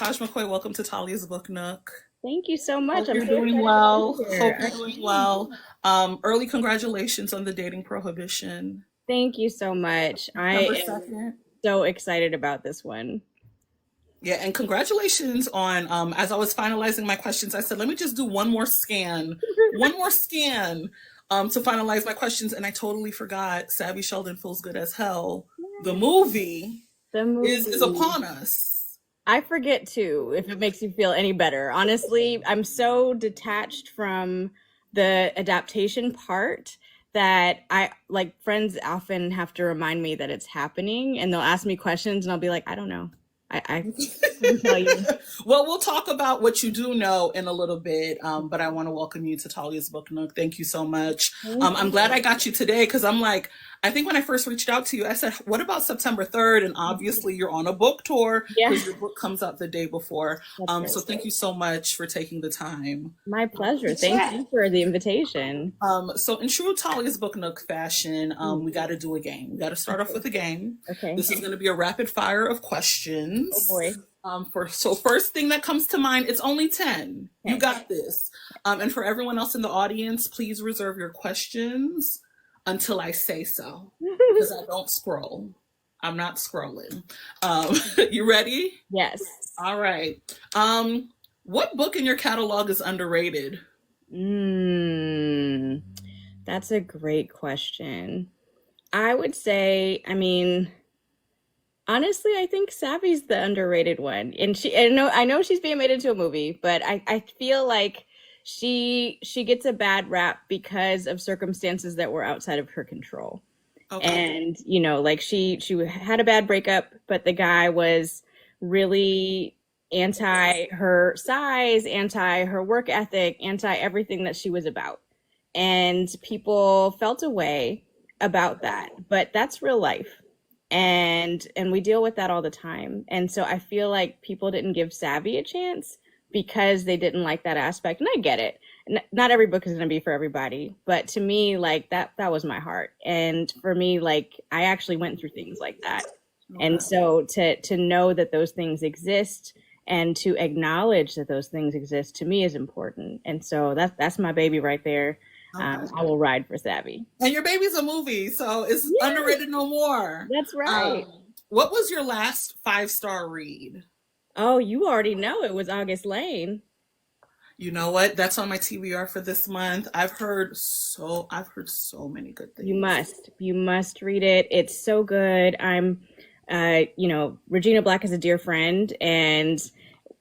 TAJ MCCOY. Welcome to Talia's Book Nook. Thank you so much. Hope I'm you're so doing excited well. to be Hope here. you're doing well. Early congratulations on the Dating Prohibition. Thank you so much. September I am 2nd. so excited about this one. Yeah, and congratulations on, as I was finalizing my questions, I said, let me just do one more scan to finalize my questions. And I totally forgot Savvy Sheldon Feels Good as Hell. The movie The is movie. upon us. I forget too, if it makes you feel any better. Honestly, I'm so detached from the adaptation part that I like friends often have to remind me that it's happening and they'll ask me questions and I'll be like, I don't know. I couldn't tell you. Well, we'll talk about what you do know in a little bit, but I want to welcome you to Talia's Book Nook. Thank you so much. Thank I'm you. glad I got you today because I'm like, I think when I first reached out to you, I said, what about September 3rd? And obviously you're on a book tour Yeah, because your book comes out the day before. that's right. So thank you so much for taking the time. My pleasure. To Thank chat. you for the invitation. So in true Talia's Book Nook fashion, we got to do a game. We got to start off with a game. Okay. This is going to be a rapid fire of Oh questions. boy. First thing that comes to mind, it's only 10. You Okay. got this. And for everyone else in the audience, please reserve your questions until I say so, because I don't scroll. I'm not scrolling. You ready? Yes. All right. What book in your catalog is underrated? Mm, that's a great question. I would say, I mean, honestly, I think Savvy's the underrated one. And I know she's being made into a movie, but I feel like she gets a bad rap because of circumstances that were outside of her control. Okay. And, like she had a bad breakup, but the guy was really anti her size, anti her work ethic, anti everything that she was about. And people felt a way about that, but that's real life. And we deal with that all the time. And so I feel like people didn't give Savvy a chance because they didn't like that aspect. And I get it. Not every book is going to be for everybody, but to me, like that was my heart. And for me, like I actually went through things like that. And Okay. so to know that those things exist and to acknowledge that those things exist to me is important. And so that's my baby right there. Okay. I will ride for Savvy. And your baby's a movie, so it's Yeah, underrated no more. that's right. What was your last 5-star read? Oh, you already know it was August Lane. You know what? That's on my TBR for this month. I've heard so many good You things. must. You must read it. It's so good. Regina Black is a dear friend, and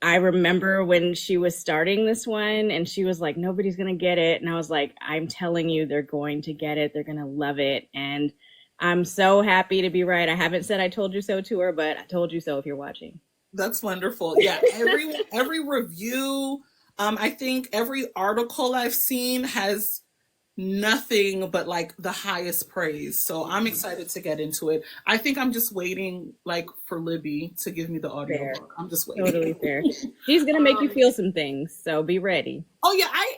I remember when she was starting this one and she was like, nobody's gonna get it. And I was like, I'm telling you, they're going to get it. They're gonna love it. And I'm so happy to be right. I haven't said I told you so to her, but I told you so if you're watching. That's wonderful. Yeah, every review, I think every article I've seen has nothing but like the highest praise. So I'm excited to get into it. I think I'm just waiting like for Libby to give me the Fair. audiobook. I'm just Totally waiting. fair. She's gonna make you feel some things, so be ready. Oh yeah, I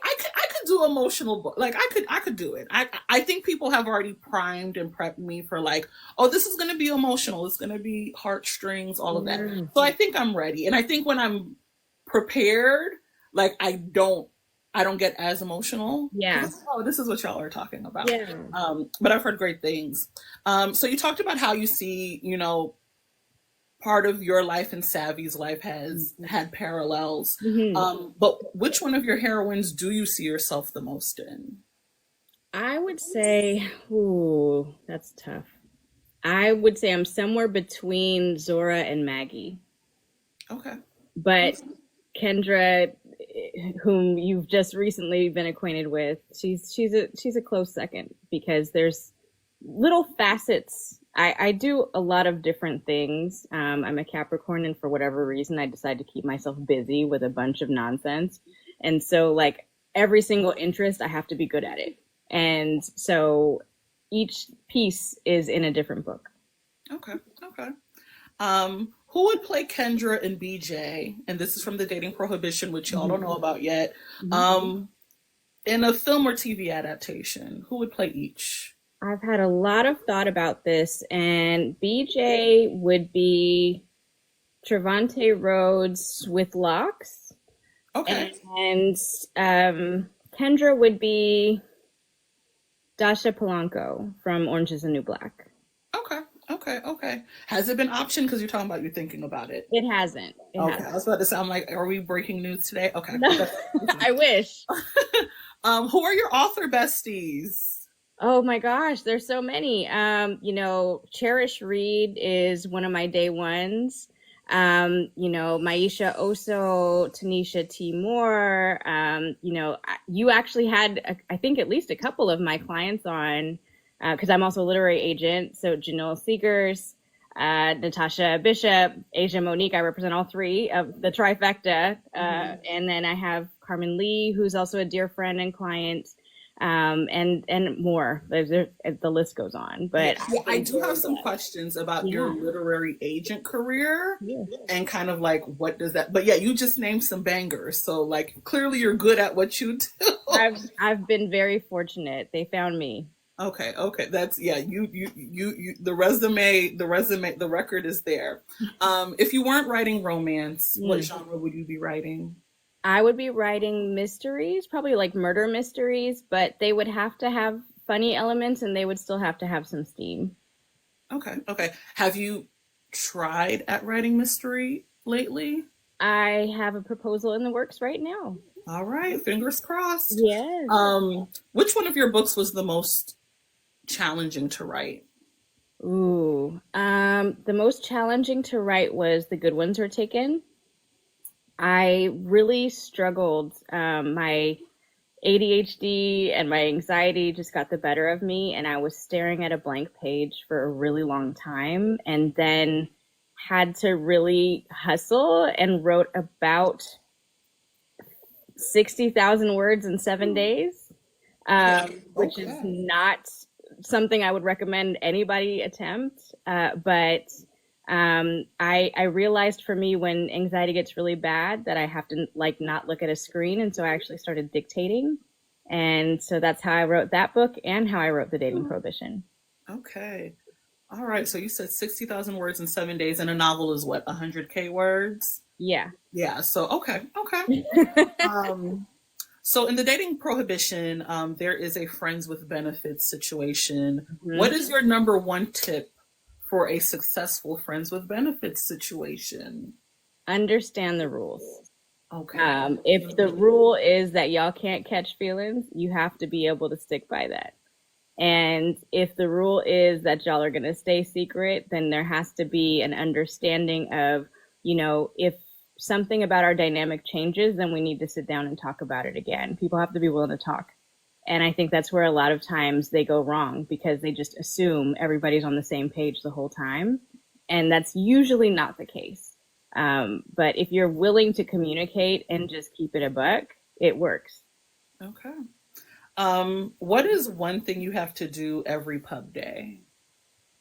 could do emotional book. Like I could do it. I think people have already primed and prepped me for like, oh, this is gonna be emotional. It's gonna be heartstrings, all of that. Yeah. So I think I'm ready. And I think when I'm prepared, like I don't get as emotional. Yeah. Oh, this is what y'all are talking about. Yeah. But I've heard great things. So you talked about how you see, part of your life and Savvy's life has had parallels. Mhm. But which one of your heroines do you see yourself the most in? I would say, ooh, that's tough. I would say I'm somewhere between Zora and Maggie. Okay. But Kendra, whom you've just recently been acquainted with, she's a close second because there's little facets. I do a lot of different things. I'm a Capricorn, and for whatever reason, I decide to keep myself busy with a bunch of nonsense. And so, like, every single interest, I have to be good at it. And so each piece is in a different book. Okay. Okay. Who would play Kendra and BJ? And this is from the Dating Prohibition, which y'all don't know about yet. Um, in a film or TV adaptation, who would play each? I've had a lot of thought about this, and BJ would be Trevante Rhodes with locks. Okay. And Kendra would be Dasha Polanco from Orange is the New Black. Okay. Okay. Okay. Has it been optioned? Because you're talking about you're thinking about it. It hasn't. It Okay. I hasn't. was about to sound like, are we breaking news today? Okay. No, I wish. Who are your author besties? Oh my gosh, there's so many. Cherish Reed is one of my day ones. Maisha Oso, Tanisha T. Moore. You actually had, I think, at least a couple of my clients on, because I'm also a literary agent. So Janelle Seegers, Natasha Bishop, Asia Monique. I represent all three of the trifecta. And then I have Carmen Lee, who's also a dear friend and client. And more. The list goes on. But yeah, I do have some questions about your literary agent career and kind of like what does that. But yeah, you just named some bangers, so like clearly you're good at what you do. I've been very fortunate. They found me. Okay, that's you the resume, the record is there. If you weren't writing romance, what genre would you be writing? I would be writing mysteries, probably like murder mysteries, but they would have to have funny elements and they would still have to have some steam. Okay. Have you tried at writing mystery lately? I have a proposal in the works right now. All right, fingers crossed. Yes. Which one of your books was the most challenging to write? The most challenging to write was The Good Ones Were Taken. I really struggled. My ADHD and my anxiety just got the better of me, and I was staring at a blank page for a really long time, and then had to really hustle and wrote about 60,000 words in 7 days, which is not something I would recommend anybody attempt. But I realized for me when anxiety gets really bad that I have to not look at a screen. And so I actually started dictating. And so that's how I wrote that book and how I wrote The Dating Prohibition. Okay. All right. So you said 60,000 words in 7 days, and a novel is what, 100K words? Yeah. Yeah. So, okay. So in The Dating Prohibition, there is a friends with benefits situation. Mm-hmm. What is your number one tip for a successful friends with benefits situation? Understand the rules. Okay. If the rule is that y'all can't catch feelings, you have to be able to stick by that. And if the rule is that y'all are going to stay secret, then there has to be an understanding of, if something about our dynamic changes, then we need to sit down and talk about it again. People have to be willing to talk. And I think that's where a lot of times they go wrong, because they just assume everybody's on the same page the whole time. And that's usually not the case. But if you're willing to communicate and just keep it a buck, it works. Okay. What is one thing you have to do every pub day?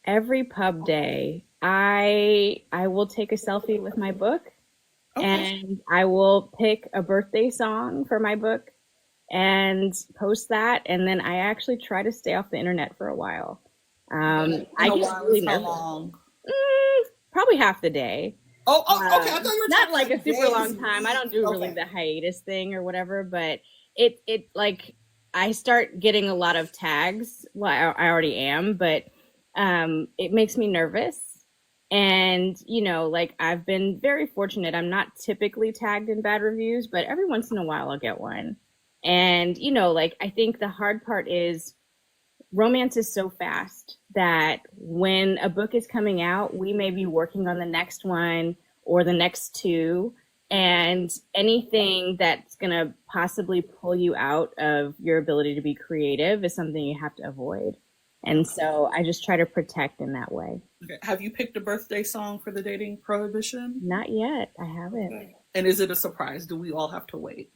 Every pub day, I will take a selfie with my book. Okay. And I will pick a birthday song for my book and post that. And then I actually try to stay off the internet for a while. I get really nervous. How long? Probably half the day. Okay. I thought you were not like a super long time. I don't do really the hiatus thing or whatever, but it like I start getting a lot of tags. Well, I already am, but it makes me nervous. And, I've been very fortunate. I'm not typically tagged in bad reviews, but every once in a while I'll get one. And, I think the hard part is romance is so fast that when a book is coming out, we may be working on the next one or the next two. And anything that's going to possibly pull you out of your ability to be creative is something you have to avoid. And so I just try to protect in that way. Okay. Have you picked a birthday song for The Dating Prohibition? Not yet. I haven't. Okay. And is it a surprise? Do we all have to wait?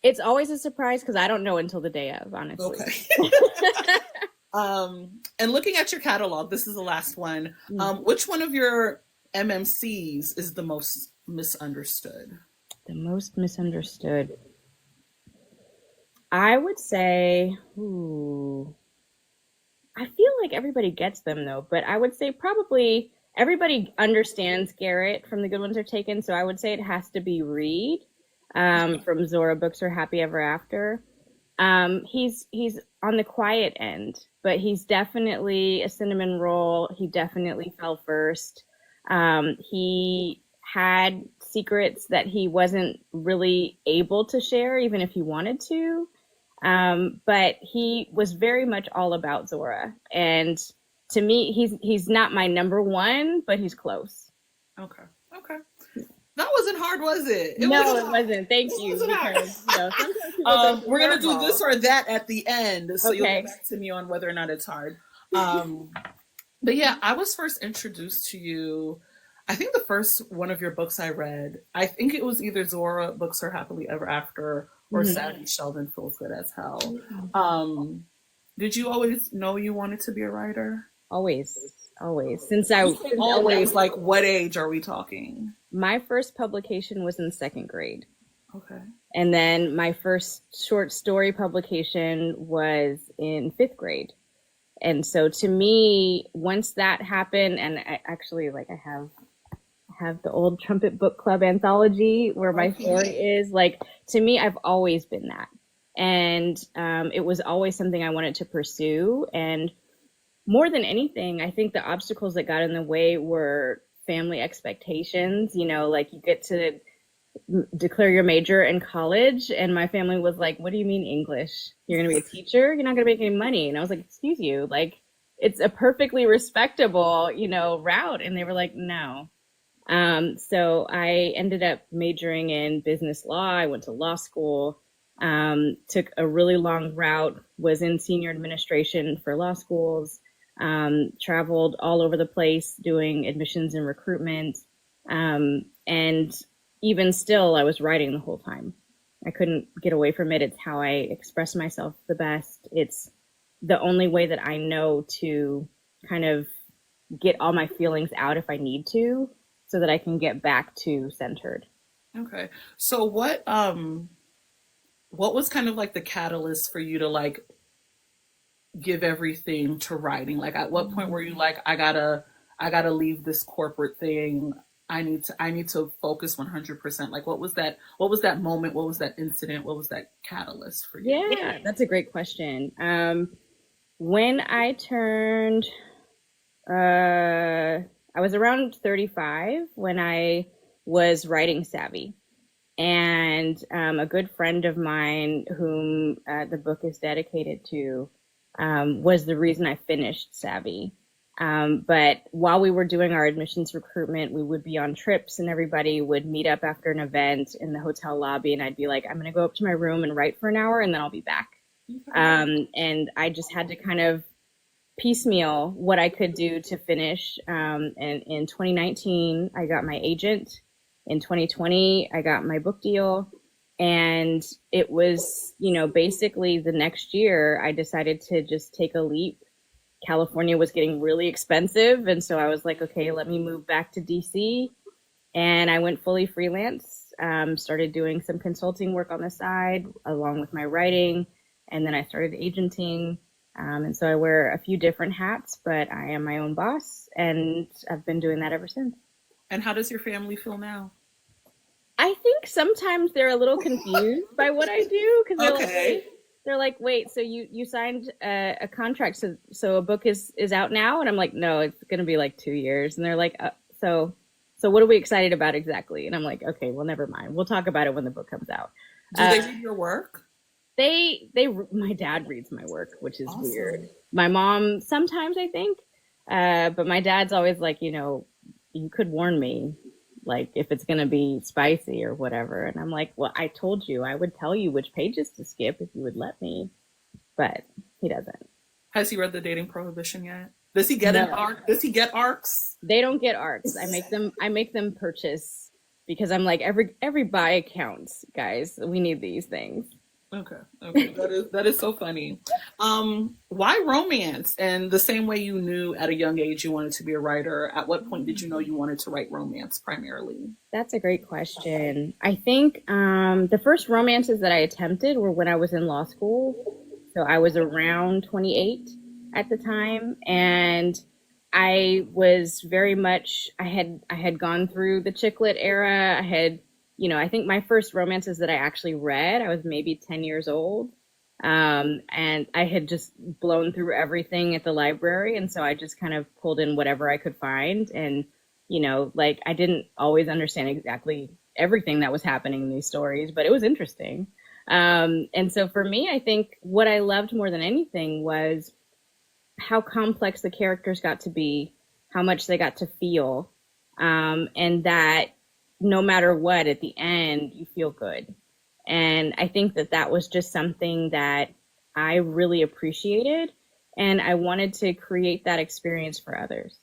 It's always a surprise because I don't know until the day of, honestly. Okay. And looking at your catalog, this is the last one. Which one of your MMCs is the most misunderstood? The most misunderstood. I would say, I feel like everybody gets them though, but I would say probably everybody understands Garrett from The Good Ones Are Taken, so I would say it has to be Reed from Zora Books or Happy Ever After. He's on the quiet end, but he's definitely a cinnamon roll. He definitely fell first. He had secrets that he wasn't really able to share, even if he wanted to. But he was very much all about Zora. And to me, he's not my number one, but he's close. Okay. That wasn't hard, was it? It wasn't. Thank you. Because, we're going to do this or that at the end. So you'll get back to me on whether or not it's hard. But yeah, I was first introduced to you. I think the first one of your books I read, I think it was either Zora Books or Happily Ever After or Sadly Sheldon Feels Good as Hell. Did you always know you wanted to be a writer? Always. Like, what age are we talking? My first publication was in second grade. Okay. And then my first short story publication was in fifth grade. And so to me, once that happened, and I actually, like, I have the old Trumpet Book Club anthology where my story is, like, to me, I've always been that. And it was always something I wanted to pursue. And more than anything, I think the obstacles that got in the way were family expectations. You know, like, you get to declare your major in college, and my family was like, what do you mean English? You're going to be a teacher? You're not going to make any money. And I was like, excuse you, like, it's a perfectly respectable, you know, route. And they were like, no. So I ended up majoring in business law. I went to law school, took a really long route, was in senior administration for law schools, traveled all over the place doing admissions and recruitment. And even still, I was writing the whole time. I couldn't get away from it. It's how I express myself the best. It's the only way that I know to kind of get all my feelings out if I need to, so that I can get back to centered. Okay. So what was kind of like the catalyst for you to, like, give everything to writing? Like, at what point were you like, I gotta leave this corporate thing. I need to focus 100%. Like, what was that moment? What was that incident? What was that catalyst for you? Yeah, that's a great question. When I turned, I was around 35 when I was writing Savvy. And a good friend of mine, whom the book is dedicated to, was the reason I finished Savvy. But while we were doing our admissions recruitment, we would be on trips, and everybody would meet up after an event in the hotel lobby. And I'd be like, I'm going to go up to my room and write for an hour, and then I'll be back. And I just had to kind of piecemeal what I could do to finish. And in 2019, I got my agent. In 2020, I got my book deal. And it was, you know, basically the next year, I decided to just take a leap. California was getting really expensive. And so I was like, okay, let me move back to DC. And I went fully freelance, started doing some consulting work on the side along with my writing. And then I started agenting. And so I wear a few different hats, but I am my own boss. And I've been doing that ever since. And how does your family feel now? I think sometimes they're a little confused by what I do. Because they're like, wait, so you signed a contract, so a book is out now? And I'm like, no, it's going to be like 2 years. And they're like, so what are we excited about exactly? And I'm like, okay, well, never mind. We'll talk about it when the book comes out. Do they read your work? My dad reads my work, which is weird. My mom sometimes, I think, but my dad's always like, you know, you could warn me, like, if it's going to be spicy or whatever. And I'm like, well, I told you I would tell you which pages to skip if you would let me, but he doesn't. Has he read the Dating Prohibition yet? Does he get an arc? Does he get arcs? They don't get arcs. I make them purchase, because I'm like, every buy counts, guys. We need these things. Okay. That is so funny. Why romance? And the same way you knew at a young age you wanted to be a writer, at what point did you know you wanted to write romance primarily? That's a great question. I think the first romances that I attempted were when I was in law school. So I was around 28 at the time, and I was very much, I had gone through the chick lit era. I had, I think my first romances that I actually read, I was maybe 10 years old. And I had just blown through everything at the library. And so I just kind of pulled in whatever I could find. And, like I didn't always understand exactly everything that was happening in these stories, but it was interesting. And so for me, I think what I loved more than anything was how complex the characters got to be, how much they got to feel, and that no matter what, at the end, you feel good. And I think that that was just something that I really appreciated, and I wanted to create that experience for others.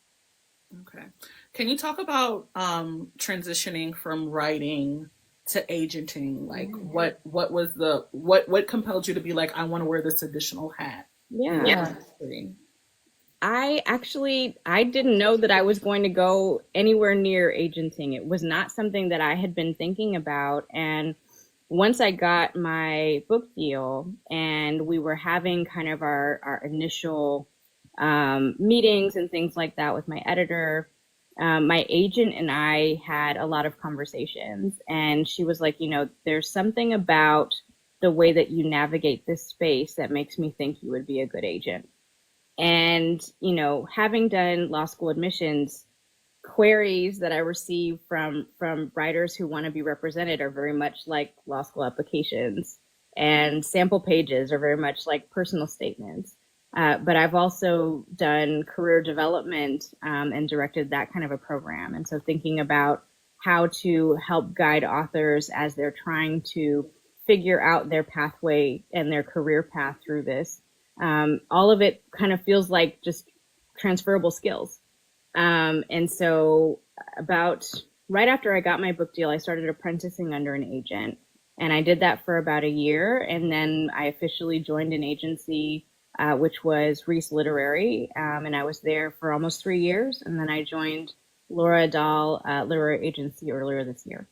Okay. Can you talk about transitioning from writing to agenting? Like what was what compelled you to be like, I want to wear this additional hat in the Yeah. industry? I didn't know that I was going to go anywhere near agenting. It was not something that I had been thinking about. And once I got my book deal and we were having kind of our initial meetings and things like that with my editor, my agent and I had a lot of conversations. And she was like, there's something about the way that you navigate this space that makes me think you would be a good agent. And, having done law school admissions, queries that I receive from writers who want to be represented are very much like law school applications, and sample pages are very much like personal statements. But I've also done career development and directed that kind of a program. And so thinking about how to help guide authors as they're trying to figure out their pathway and their career path through this. All of it kind of feels like just transferable skills. And so about right after I got my book deal, I started apprenticing under an agent, and I did that for about a year. And then I officially joined an agency, which was Reese Literary. And I was there for almost 3 years. And then I joined Laura Dahl Literary Agency earlier this year.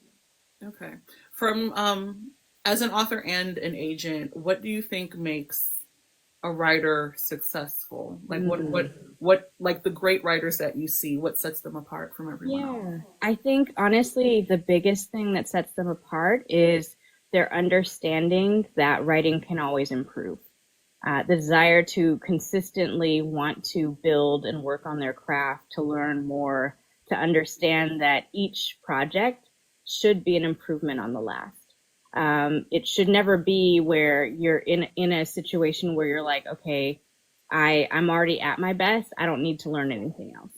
Okay. From as an author and an agent, what do you think makes a writer successful? Like what like the great writers that you see, what sets them apart from everyone else? Yeah, I think honestly, the biggest thing that sets them apart is their understanding that writing can always improve. The desire to consistently want to build and work on their craft, to learn more, to understand that each project should be an improvement on the last. It should never be where you're in a situation where you're like, okay, I'm already at my best. I don't need to learn anything else.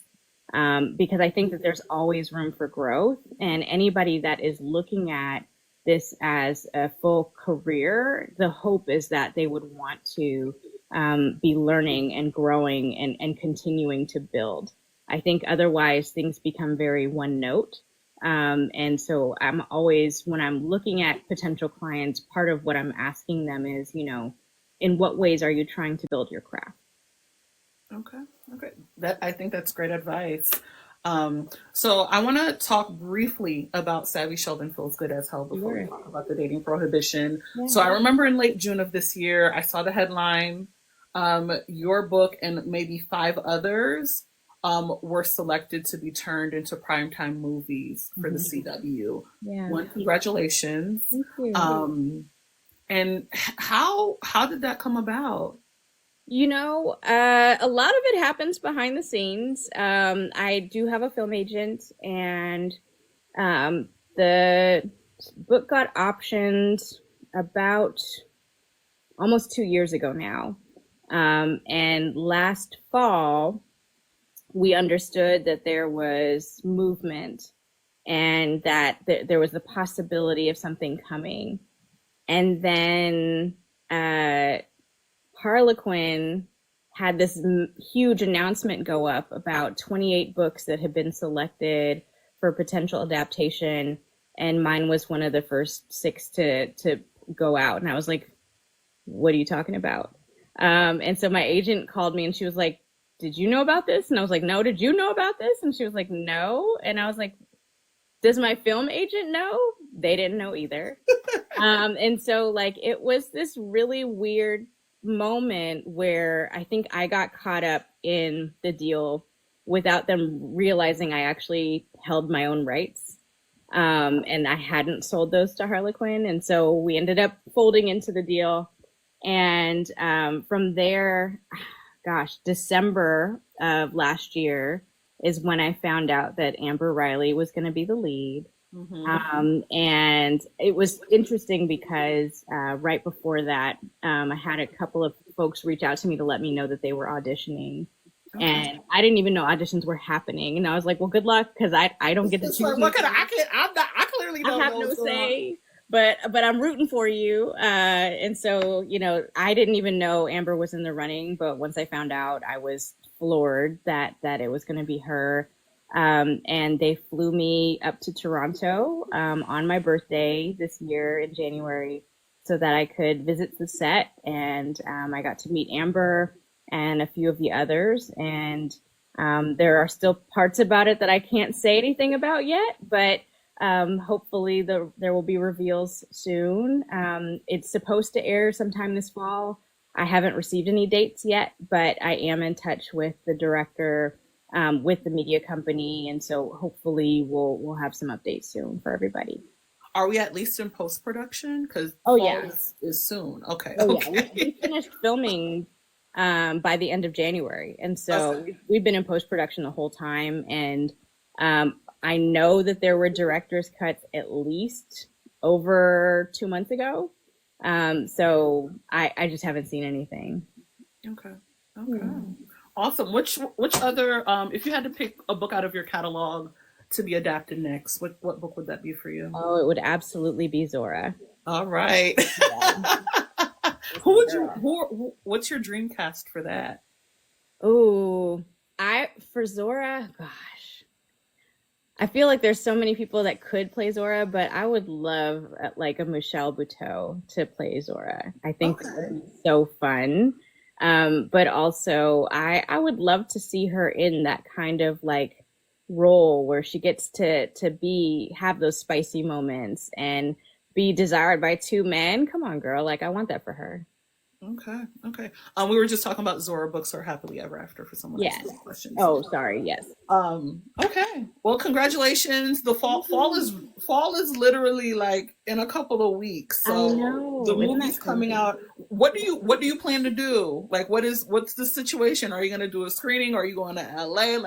Because I think that there's always room for growth, and anybody that is looking at this as a full career, the hope is that they would want to be learning and growing and continuing to build. I think otherwise things become very one note. And so I'm always, when I'm looking at potential clients, part of what I'm asking them is, in what ways are you trying to build your craft? Okay. Okay. That I think that's great advice. So I want to talk briefly about Savvy Sheldon Feels Good as Hell before we talk about the Dating Prohibition. Yeah. So I remember in late June of this year, I saw the headline, your book and maybe 5 others were selected to be turned into primetime movies for the CW. Yeah. One, congratulations. Thank you. And how did that come about? A lot of it happens behind the scenes. I do have a film agent, and the book got optioned about almost 2 years ago now. And last fall, we understood that there was movement and that there was the possibility of something coming. And then Harlequin had this huge announcement go up about 28 books that had been selected for potential adaptation, and mine was one of the first 6 to go out. And I was like, what are you talking about? And so my agent called me and she was like, did you know about this? And I was like, no. Did you know about this? And she was like, no. And I was like, does my film agent know? They didn't know either. And so like it was this really weird moment where I think I got caught up in the deal without them realizing I actually held my own rights. And I hadn't sold those to Harlequin. And so we ended up folding into the deal. And from there, gosh, December of last year is when I found out that Amber Riley was going to be the lead. And it was interesting because right before that, I had a couple of folks reach out to me to let me know that they were auditioning. Okay. And I didn't even know auditions were happening. And I was like, well, good luck, because I don't get to choose. Like, I clearly don't have no say. But I'm rooting for you. And so, you know, I didn't even know Amber was in the running. But once I found out, I was floored that it was going to be her. And they flew me up to Toronto on my birthday this year in January so that I could visit the set. And I got to meet Amber and a few of the others. And there are still parts about it that I can't say anything about yet, but hopefully there will be reveals soon. It's supposed to air sometime this fall. I haven't received any dates yet, but I am in touch with the director, with the media company, and so hopefully we'll have some updates soon for everybody. Are we at least in post-production? Because is soon. Okay. Yeah. We finished filming by the end of January, and so we've been in post-production the whole time. And I know that there were director's cuts at least over 2 months ago. So I just haven't seen anything. Okay. Awesome. Which other, if you had to pick a book out of your catalog to be adapted next, what book would that be for you? Oh, it would absolutely be Zora. All right. Yeah. What's your dream cast for that? Oh, for Zora, gosh. I feel like there's so many people that could play Zora, but I would love like a Michelle Buteau to play Zora. I think that would be so fun. But also I would love to see her in that kind of like role where she gets to have those spicy moments and be desired by two men. Come on, girl. Like, I want that for her. Okay. We were just talking about Zora books or Happily Ever After for someone else's questions. Oh, sorry. Yes. Okay. Well, congratulations. The fall is literally like in a couple of weeks. So I know. The movie's coming out. What do you plan to do? Like, what's the situation? Are you going to do a screening? Are you going to LA?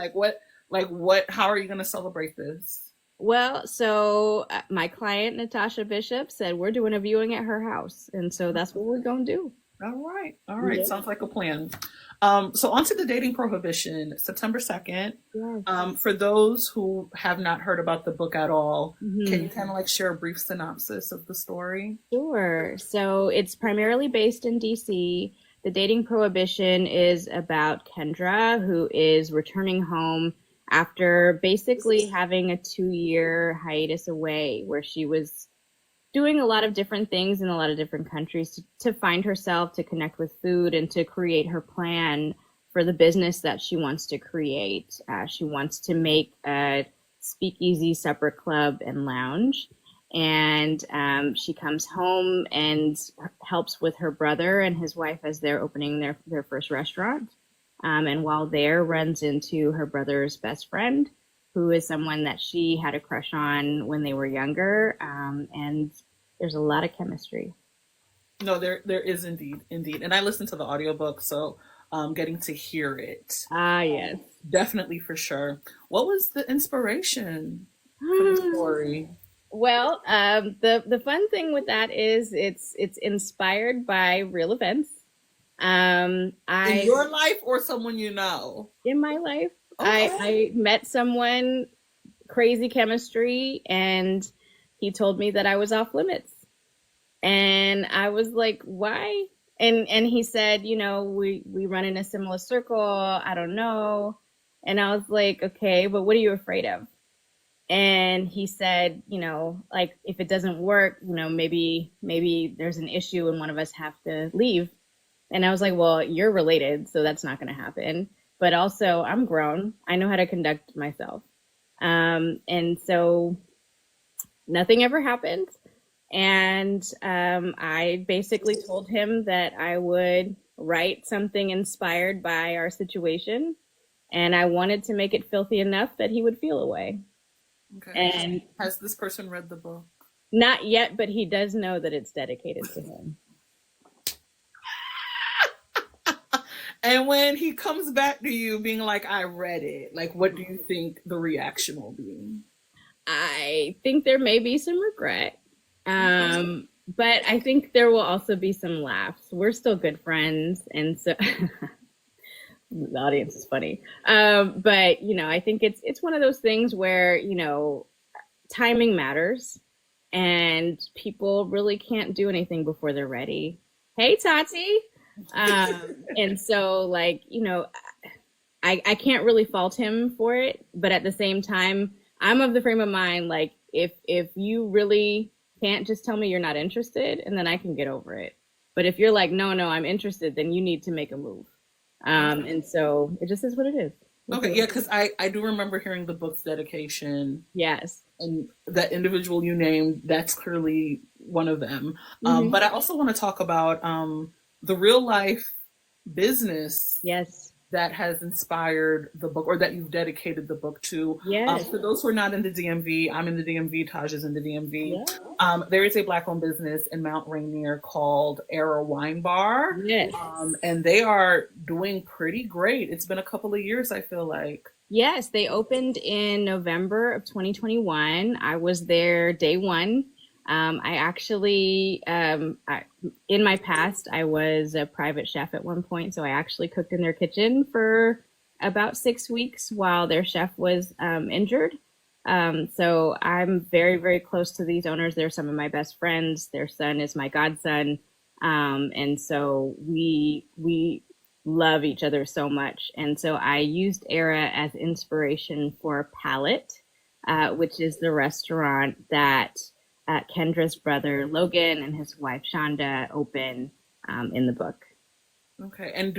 How are you going to celebrate this? Well, so my client, Natasha Bishop, said we're doing a viewing at her house. And so that's what we're going to do. All right. Yeah. Sounds like a plan. So on to the Dating Prohibition, September 2nd. Yes. For those who have not heard about the book at all, can you kind of like share a brief synopsis of the story? Sure. So it's primarily based in DC. The Dating Prohibition is about Kendra, who is returning home after basically having a 2-year hiatus away where she was doing a lot of different things in a lot of different countries to find herself, to connect with food, and to create her plan for the business that she wants to create. She wants to make a speakeasy separate club and lounge. And she comes home and helps with her brother and his wife as they're opening their first restaurant. And while there, runs into her brother's best friend, who is someone that she had a crush on when they were younger. And there's a lot of chemistry. No, there is indeed. And I listened to the audiobook, so getting to hear it. Yes. Definitely, for sure. What was the inspiration for the story? Well, the fun thing with that is it's inspired by real events. In your life or someone you know? In my life. Okay. I met someone, crazy chemistry, and he told me that I was off limits. And I was like, why? And he said, we run in a similar circle. I don't know. And I was like, okay, but what are you afraid of? And he said, like, if it doesn't work, maybe there's an and one of us have to leave. And I was like, well, you're related, so that's not going to happen. But also, I'm grown. I know how to conduct myself. And so nothing ever happened. And I basically told him that I would write something inspired by our situation. And I wanted to make it filthy enough that he would feel away. Okay. And has this person read the book? not yet, but he does know that it's dedicated to him. And when he comes back to you being like, I read it, like, what do you think the reaction will be? I think there may be some regret. But I think there will also be some laughs. We're still good friends. And so the audience is funny. But, you know, I think it's one of those things where, you know, timing matters and people really can't do anything before they're ready. Hey, Tati. And so, like, you know, I can't really fault him for it. But at the same time, I'm of the frame of mind, like, if you really can't just tell me you're not interested, and then I can get over it. But if you're like, no, I'm interested, then you need to make a move. And so it just is what it is. Okay, yeah, because I do remember hearing the book's dedication. Yes. And that individual you named, that's clearly one of them. But I also want to talk about the real life business. Yes. That has inspired the book, or that you've dedicated the book to. Yes. For those who are not in the DMV, I'm in the DMV, Taj is in the DMV. Yeah. There is a Black-owned business in Mount Rainier called Era Wine Bar. Yes. And they are doing pretty great. It's been a couple of years, I feel like. Yes, they opened in November of 2021. I was there day one. I actually, in my past, I was a private chef at one point. So I actually cooked in their kitchen for about 6 weeks while their chef was injured. So I'm very, very close to these owners. They're some of my best friends. Their son is my godson. And so we love each other so much. And so I used Era as inspiration for Palette, which is the restaurant that Kendra's brother Logan and his wife Shonda open in the book. Okay, and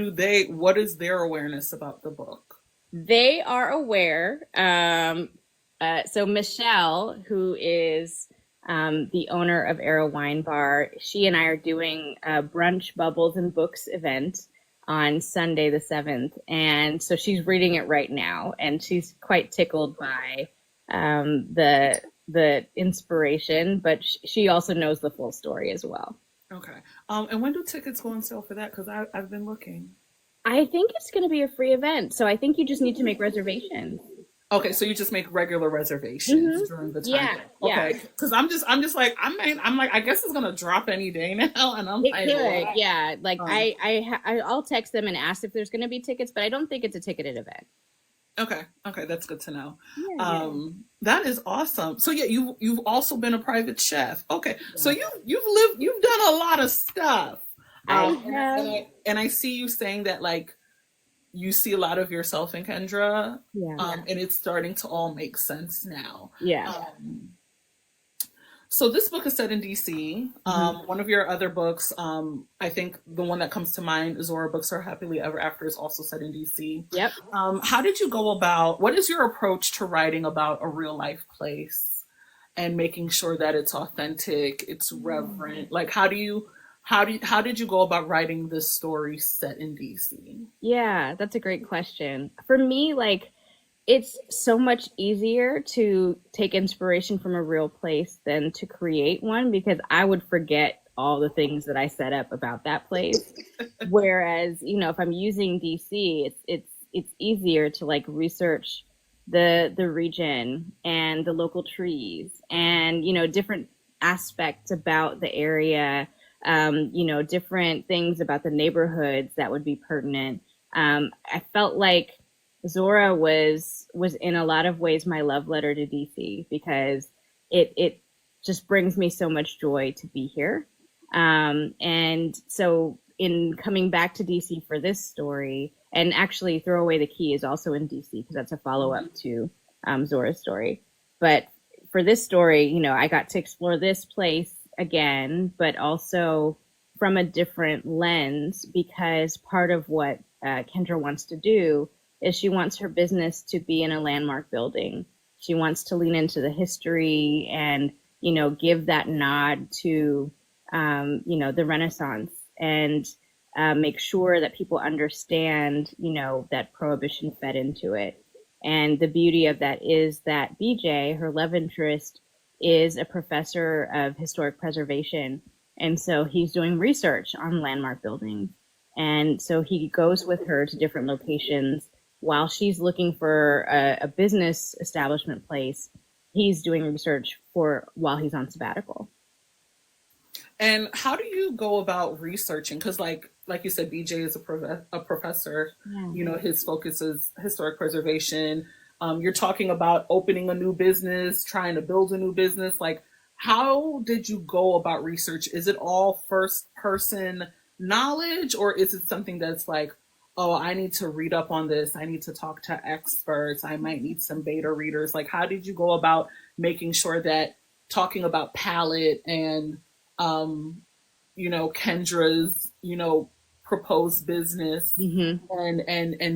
what is their awareness about the book? They are aware. So Michelle, who is the owner of Era Wine Bar, she and I are doing a brunch bubbles and books event on Sunday the 7th. And so she's reading it right now, and she's quite tickled by the inspiration, but she also knows the full story as well. Okay. And when do tickets go on sale for that? Because I've been looking. I think it's going to be a free event, so I think you just need to make reservations. Okay, so you just make regular reservations during the time. Yeah. Okay. Because I'm just like I guess it's gonna drop any day now, and I'm it like, could, yeah. Like I'll text them and ask if there's going to be tickets, but I don't think it's a ticketed event. Okay, that's good to know. Yeah. That is awesome. So yeah, you've also been a private chef. Okay, so you've done a lot of stuff. And I see you saying that, like, you see a lot of yourself in Kendra. Yeah. And it's starting to all make sense now. Yeah. So this book is set in DC. One of your other books, I think the one that comes to mind, Zora Books Are Happily Ever After, is also set in DC. Yep. How did you go about, what is your approach to writing about a real life place and making sure that it's authentic, it's reverent? Like, how did you go about writing this story set in DC? Yeah, that's a great question. For me, like, it's so much easier to take inspiration from a real place than to create one, because I would forget all the things that I set up about that place. Whereas, you know, if I'm using DC, it's easier to, like, research the region and the local trees and, you know, different aspects about the area, you know, different things about the neighborhoods that would be pertinent. I felt like Zora was in a lot of ways my love letter to DC, because it just brings me so much joy to be here. And so in coming back to DC for this story, and actually Throw Away the Key is also in DC because that's a follow-up to Zora's story. But for this story, you know, I got to explore this place again, but also from a different lens, because part of what Kendra wants to do is she wants her business to be in a landmark building. She wants to lean into the history and, you know, give that nod to, you know, the Renaissance. And make sure that people understand, that prohibition fed into it. And the beauty of that is that BJ, her love interest, is a professor of historic preservation. And so he's doing research on landmark buildings. And so he goes with her to different locations while she's looking for a business establishment place. He's doing research while he's on sabbatical. And how do you go about researching? Because, like you said, BJ is a professor. Yeah. His focus is historic preservation. You're talking about opening a new business, trying to build a new business. Like, how did you go about research? Is it all first person knowledge, or is it something that's like, oh, I need to read up on this, I need to talk to experts, I might need some beta readers? Like, how did you go about making sure that talking about palette and Kendra's, proposed business, and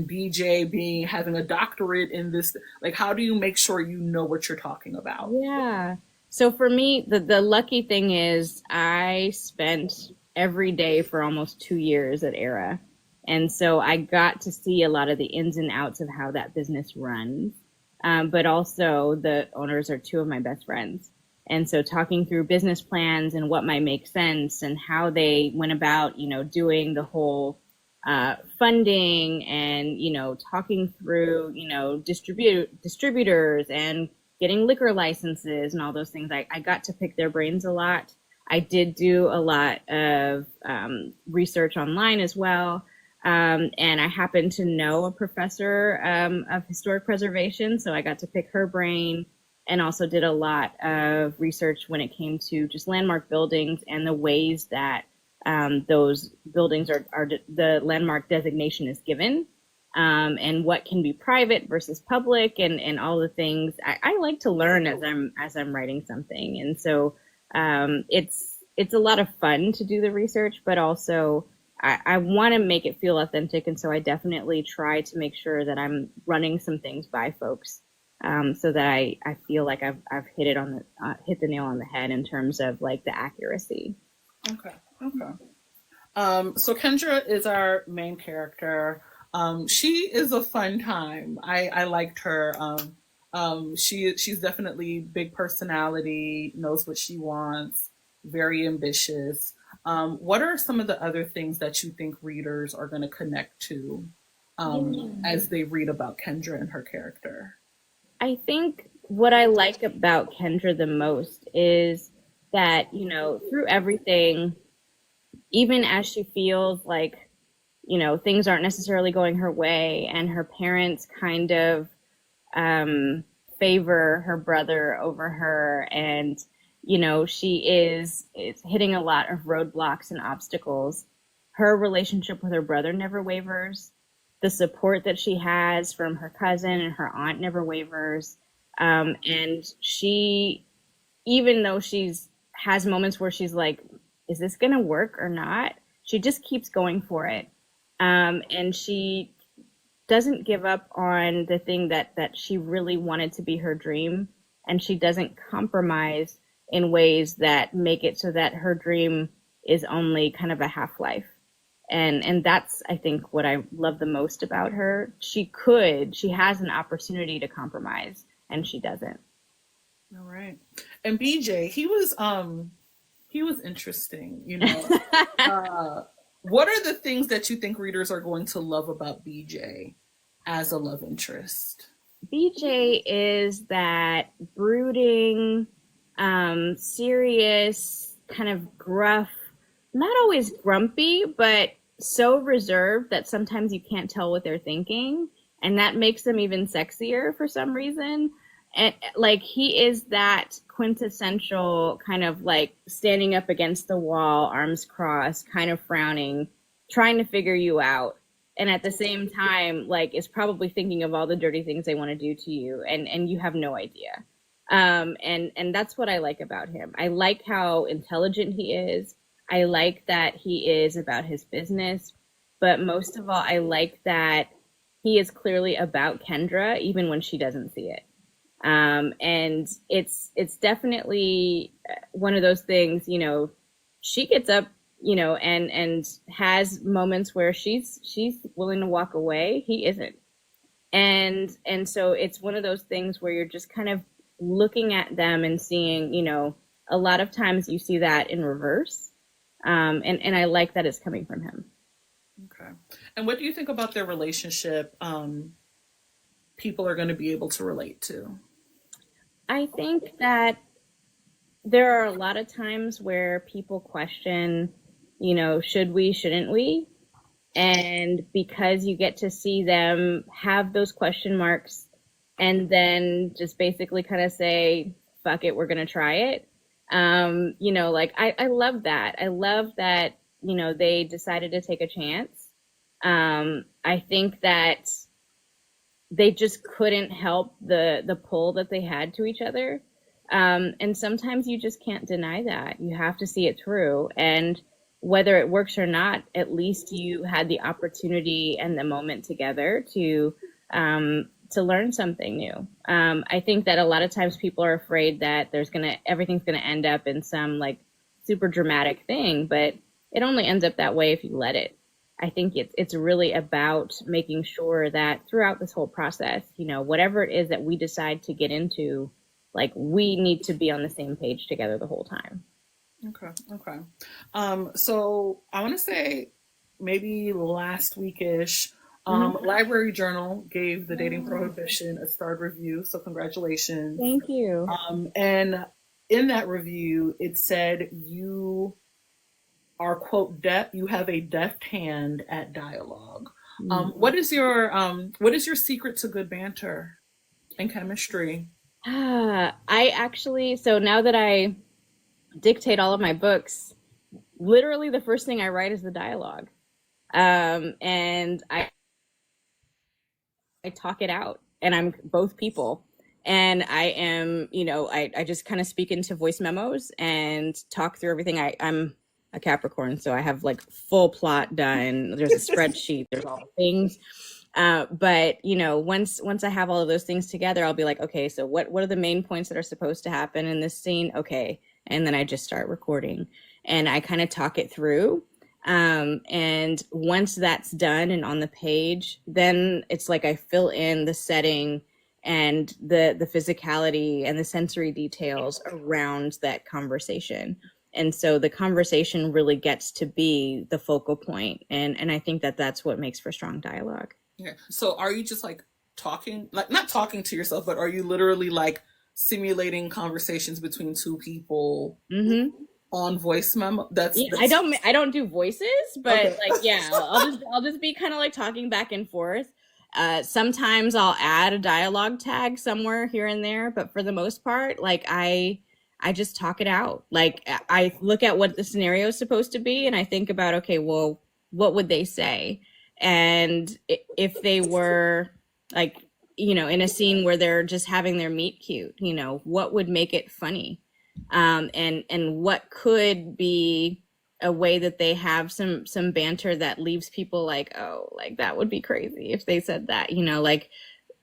BJ having a doctorate in this, like, how do you make sure you know what you're talking about? Yeah. So for me, the lucky thing is I spent every day for almost 2 years at ERA. And so I got to see a lot of the ins and outs of how that business runs. But also the owners are two of my best friends. And so talking through business plans and what might make sense and how they went about, doing the whole funding and, talking through, distributors and getting liquor licenses and all those things. I got to pick their brains a lot. I did do a lot of research online as well. And I happen to know a professor of historic preservation, so I got to pick her brain, and also did a lot of research when it came to just landmark buildings and the ways that those buildings are the landmark designation is given, and what can be private versus public, and all the things. I like to learn as I'm writing something, and so it's a lot of fun to do the research, but also I want to make it feel authentic, and so I definitely try to make sure that I'm running some things by folks, so that I feel like I've hit the nail on the head in terms of like the accuracy. Okay. So Kendra is our main character. She is a fun time. I liked her. She's definitely big personality, knows what she wants, very ambitious. What are some of the other things that you think readers are going to connect to as they read about Kendra and her character? I think what I like about Kendra the most is that, through everything, even as she feels like, things aren't necessarily going her way and her parents kind of favor her brother over her, and she is hitting a lot of roadblocks and obstacles. Her relationship with her brother never wavers. The support that she has from her cousin and her aunt never wavers. And she, even though has moments where she's like, is this going to work or not? She just keeps going for it. And she doesn't give up on the thing that she really wanted to be her dream. And she doesn't compromise in ways that make it so that her dream is only kind of a half-life. And that's, I think, what I love the most about her. She has an opportunity to compromise, and she doesn't. All right. And BJ, he was interesting, what are the things that you think readers are going to love about BJ as a love interest? BJ is that brooding, serious, kind of gruff, not always grumpy, but so reserved that sometimes you can't tell what they're thinking. And that makes them even sexier for some reason. And like, he is that quintessential kind of like standing up against the wall, arms crossed, kind of frowning, trying to figure you out. And at the same time, like, is probably thinking of all the dirty things they want to do to you. And you have no idea. And that's what I like about him. I like how intelligent he is. I like that he is about his business, but most of all, I like that he is clearly about Kendra, even when she doesn't see it. And it's definitely one of those things, she gets up and has moments where she's willing to walk away. He isn't. And so it's one of those things where you're just kind of looking at them and seeing, a lot of times you see that in reverse. And I like that it's coming from him. Okay. And what do you think about their relationship? People are going to be able to relate to? I think that there are a lot of times where people question, should we, shouldn't we? And because you get to see them have those question marks and then just basically kind of say, fuck it, we're going to try it. I love that. I love that, they decided to take a chance. I think that they just couldn't help the pull that they had to each other. And sometimes you just can't deny that. You have to see it through. And whether it works or not, at least you had the opportunity and the moment together to learn something new. I think that a lot of times people are afraid that everything's gonna end up in some like super dramatic thing, but it only ends up that way if you let it. I think it's really about making sure that throughout this whole process, whatever it is that we decide to get into, like we need to be on the same page together the whole time. Okay. So I want to say maybe last weekish, Library Journal gave the Dating Prohibition a starred review. So congratulations. Thank you. And in that review, it said you are, quote, you have a deft hand at dialogue. What is your secret to good banter and chemistry? So now that I dictate all of my books, literally the first thing I write is the dialogue. And I talk it out, and I'm both people. And I am, I just kind of speak into voice memos and talk through everything. I'm a Capricorn, so I have like full plot done. There's a spreadsheet, there's all the things. But once I have all of those things together, I'll be like, okay, so what are the main points that are supposed to happen in this scene? Okay. And then I just start recording and I kind of talk it through. And once that's done and on the page, then it's like I fill in the setting and the physicality and the sensory details around that conversation. And so the conversation really gets to be the focal point. And I think that that's what makes for strong dialogue. Yeah. So are you just like talking, like not talking to yourself, but are you literally like simulating conversations between two people on voice memo? That's I don't do voices, but okay. Like, yeah, I'll just be kind of like talking back and forth. Sometimes I'll add a dialogue tag somewhere here and there, but for the most part, like I just talk it out. Like I look at what the scenario is supposed to be and I think about, okay, well, what would they say? And if they were like, in a scene where they're just having their meet cute, what would make it funny? And what could be a way that they have some banter that leaves people like, oh, like that would be crazy if they said that, like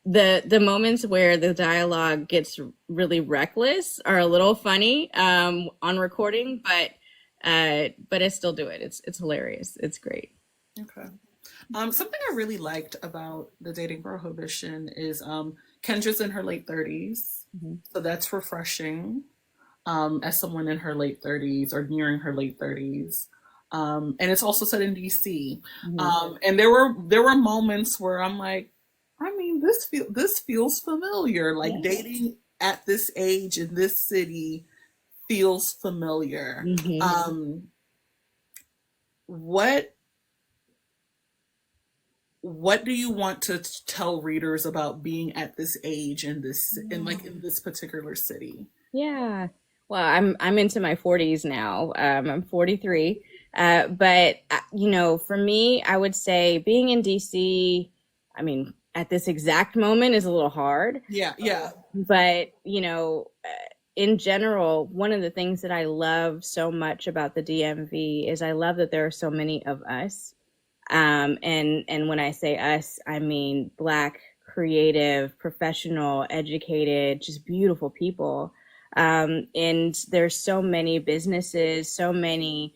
the moments where the dialogue gets really reckless are a little funny on recording, but I still do it. It's hilarious. It's great. Okay. Something I really liked about the Dating Prohibition is Kendra's in her late 30s. So that's refreshing as someone in her late 30s or nearing her late 30s. And it's also set in DC. And there were moments where I'm like, I mean, this feels familiar. Like dating at this age in this city feels familiar. What do you want to tell readers about being at this age in this in this particular city? Yeah. Well, I'm into my 40s now. I'm 43. But for me, I would say being in DC, I mean, at this exact moment is a little hard. Yeah. But, in general, one of the things that I love so much about the DMV is I love that there are so many of us. And when I say us, I mean Black, creative, professional, educated, just beautiful people. And there's so many businesses, so many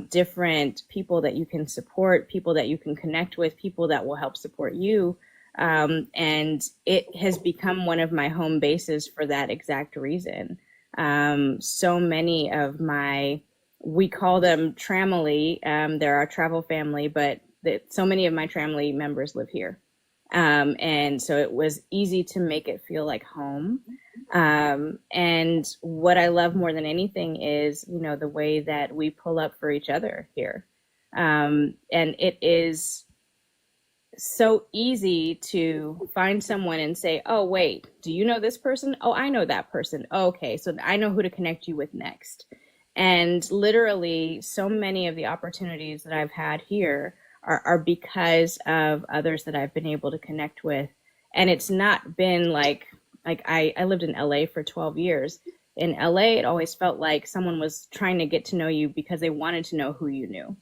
different people that you can support, people that you can connect with, people that will help support you. And it has become one of my home bases for that exact reason. So many of we call them tramily, they're our travel family, but so many of my tramily members live here. And so it was easy to make it feel like home. And what I love more than anything is, the way that we pull up for each other here. And it is so easy to find someone and say, oh, wait, do you know this person? Oh, I know that person. Oh, okay, so I know who to connect you with next. And literally, so many of the opportunities that I've had here are because of others that I've been able to connect with. And it's not been like I lived in LA for 12 years. In LA, it always felt like someone was trying to get to know you because they wanted to know who you knew.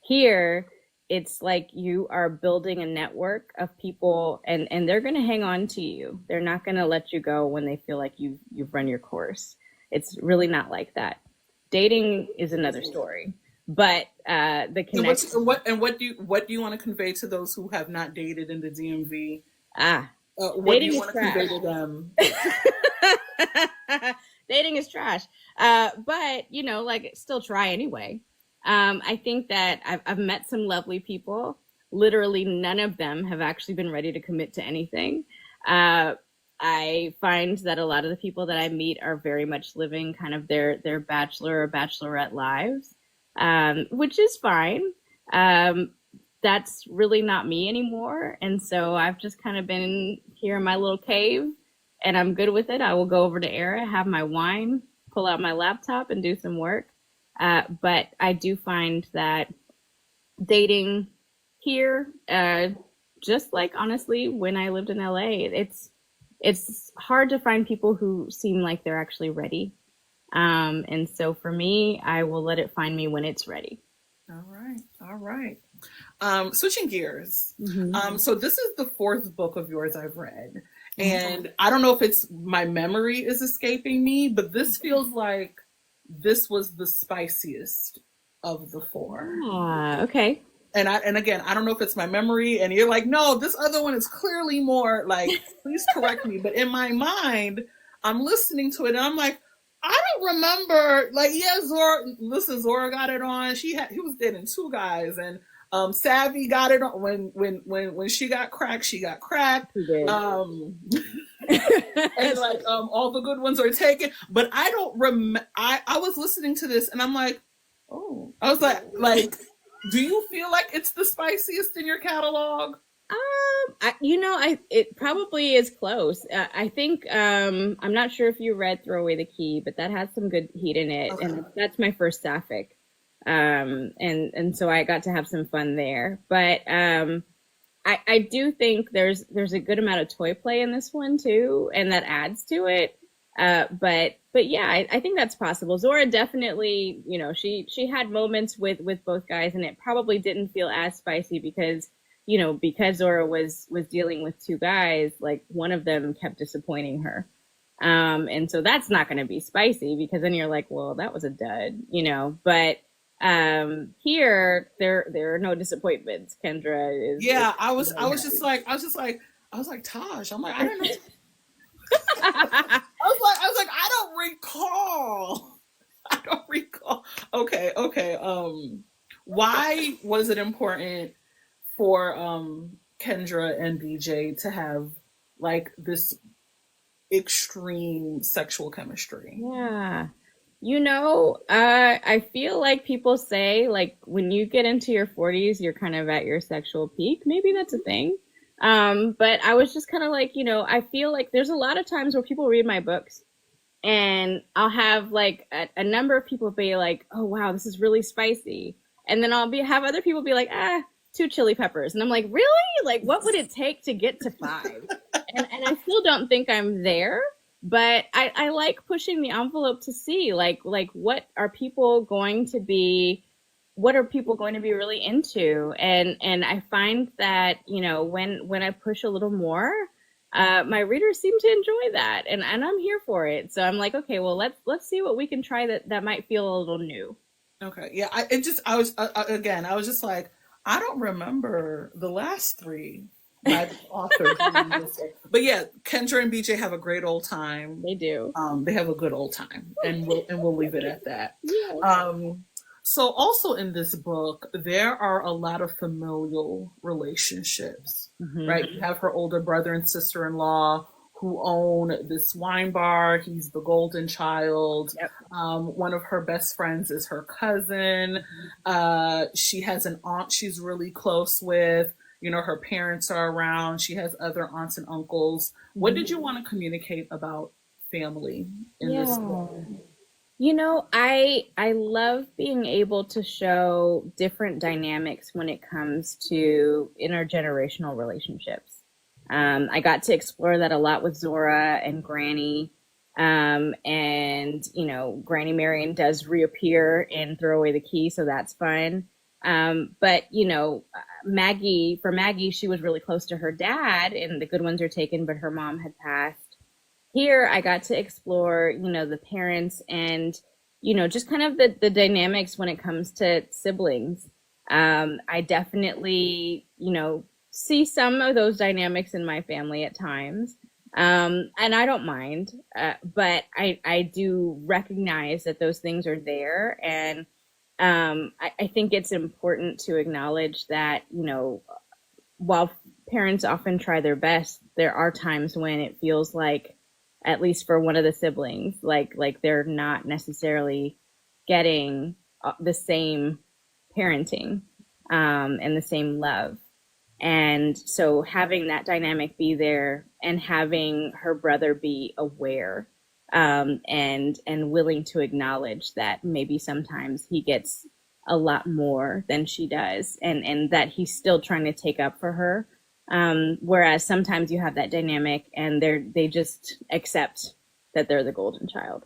Here, it's like you are building a network of people, and they're going to hang on to you. They're not going to let you go when they feel like you've run your course. It's really not like that. Dating is another story, but the connection. What do you want to convey to those who have not dated in the DMV? What do you want to convey to them? Dating is trash, but still try anyway. I think that I've met some lovely people. Literally, none of them have actually been ready to commit to anything. I find that a lot of the people that I meet are very much living kind of their bachelor or bachelorette lives, which is fine. That's really not me anymore. And so I've just kind of been here in my little cave, and I'm good with it. I will go over to Era, have my wine, pull out my laptop, and do some work. But I do find that dating here, just like honestly when I lived in LA, it's hard to find people who seem like they're actually ready. And so for me, I will let it find me when it's ready. All right. Switching gears. Mm-hmm. So this is the fourth book of yours I've read. And I don't know if it's my memory is escaping me, but this feels like this was the spiciest of the four. Okay. And again, I don't know if it's my memory, and you're like, no, this other one is clearly more like, please correct me. But in my mind, I'm listening to it and I'm like, I don't remember, like, yeah, Zora got it on. He was dating two guys, and Savvy got it on when she got cracked, and like all the good ones are taken. But I don't remember. I was listening to this and I'm like, oh, I was like, do you feel like it's the spiciest in your catalog? It probably is close. I think I'm not sure if you read "Throw Away the Key," but that has some good heat in it, okay. And that's my first sapphic, and so I got to have some fun there. But I do think there's a good amount of toy play in this one too, and that adds to it. But yeah, I think that's possible. Zora definitely, she had moments with both guys, and it probably didn't feel as spicy because Zora was dealing with two guys, like one of them kept disappointing her. And so that's not going to be spicy because then you're like, well, that was a dud, but here there are no disappointments. Kendra is. Yeah, I was just like, Taj, I'm like, I don't know. I was like, I don't recall. Okay. Why was it important for Kendra and BJ to have like this extreme sexual chemistry? Yeah. I feel like people say like when you get into your 40s, you're kind of at your sexual peak. Maybe that's a thing. But I was just kind of like, I feel like there's a lot of times where people read my books and I'll have like a number of people be like, oh, wow, this is really spicy. And then have other people be like, 2 chili peppers. And I'm like, really? Like, what would it take to get to 5? and I still don't think I'm there, but I like pushing the envelope to see like what are people going to be really into? And I find that, when I push a little more, my readers seem to enjoy that, and I'm here for it. So I'm like, okay, well, let's see what we can try that might feel a little new. Okay. Yeah. I was just like, I don't remember the last three by the authors reading this one. But yeah, Kendra and BJ have a great old time. They do. They have a good old time, and we'll leave it at that. Yes. So also in this book, there are a lot of familial relationships, right? You have her older brother and sister-in-law who own this wine bar. He's the golden child. Yep. One of her best friends is her cousin. She has an aunt she's really close with. You know, her parents are around. She has other aunts and uncles. What did you want to communicate about family in this book? You know, I love being able to show different dynamics when it comes to intergenerational relationships. I got to explore that a lot with Zora and Granny. And, you know, Granny Marion does reappear and throw away the key, so that's fun. But, you know, Maggie, she was really close to her dad, and the good ones are taken, but her mom had passed. Here, I got to explore, you know, the parents and, you know, just kind of the dynamics when it comes to siblings. I definitely, you know, see some of those dynamics in my family at times. And I don't mind, but I do recognize that those things are there. And I think it's important to acknowledge that, you know, while parents often try their best, there are times when it feels like, at least for one of the siblings, like they're not necessarily getting the same parenting and the same love. And so having that dynamic be there and having her brother be aware and willing to acknowledge that maybe sometimes he gets a lot more than she does, and that he's still trying to take up for her. Whereas sometimes you have that dynamic and they just accept that they're the golden child.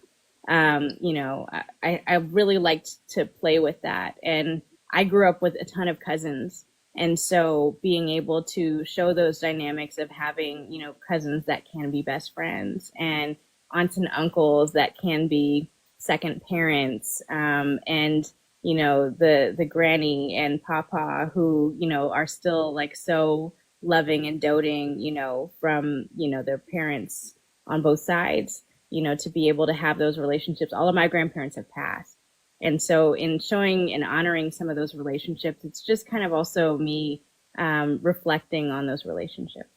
You know, I really liked to play with that. And I grew up with a ton of cousins. And so being able to show those dynamics of having, you know, cousins that can be best friends and aunts and uncles that can be second parents, and, you know, the granny and papa who, you know, are still like so loving and doting, you know, from, you know, their parents on both sides, you know, to be able to have those relationships. All of my grandparents have passed. And so in showing and honoring some of those relationships, it's just kind of also me reflecting on those relationships.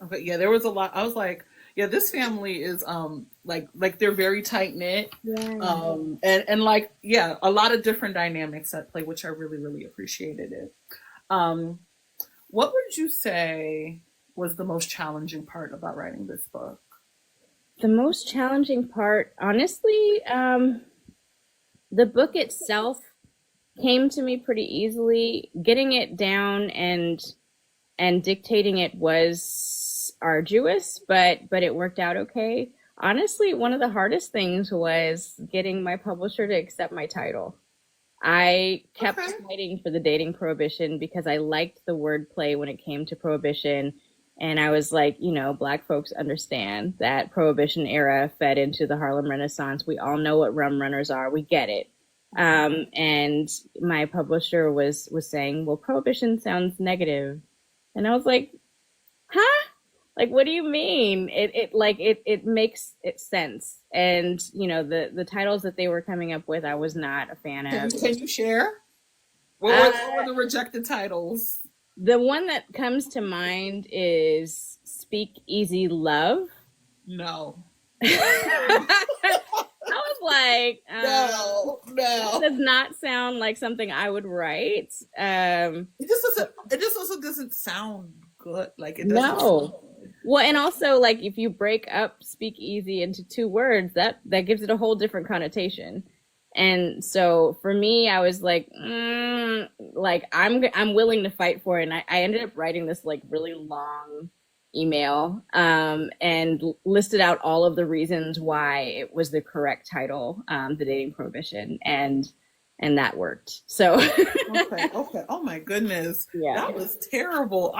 Okay. Yeah, there was a lot. I was like, yeah, this family is like they're very tight knit. Yeah. And like, yeah, a lot of different dynamics at play, which I really, really appreciated it. What would you say was the most challenging part about writing this book? The most challenging part, honestly, the book itself came to me pretty easily. Getting it down and dictating it was arduous, but it worked out okay. Honestly, one of the hardest things was getting my publisher to accept my title. I kept fighting for the Dating Prohibition because I liked the wordplay when it came to prohibition. And I was like, you know, Black folks understand that Prohibition era fed into the Harlem Renaissance. We all know what rum runners are. We get it. And my publisher was saying, well, Prohibition sounds negative. And I was like, huh? Like, what do you mean? It makes it sense. And, you know, the titles that they were coming up with, I was not a fan of. Can you share? What were the rejected titles? The one that comes to mind is Speakeasy Love. No. I was like, no. That does not sound like something I would write. It just also doesn't sound good. Like it doesn't. No. Well, and also, like, if you break up speakeasy into two words, that gives it a whole different connotation. And so for me, I was like, like I'm willing to fight for it. And I ended up writing this like really long email and listed out all of the reasons why it was the correct title, the Dating Prohibition, and that worked. So okay. Oh my goodness, yeah, that was terrible.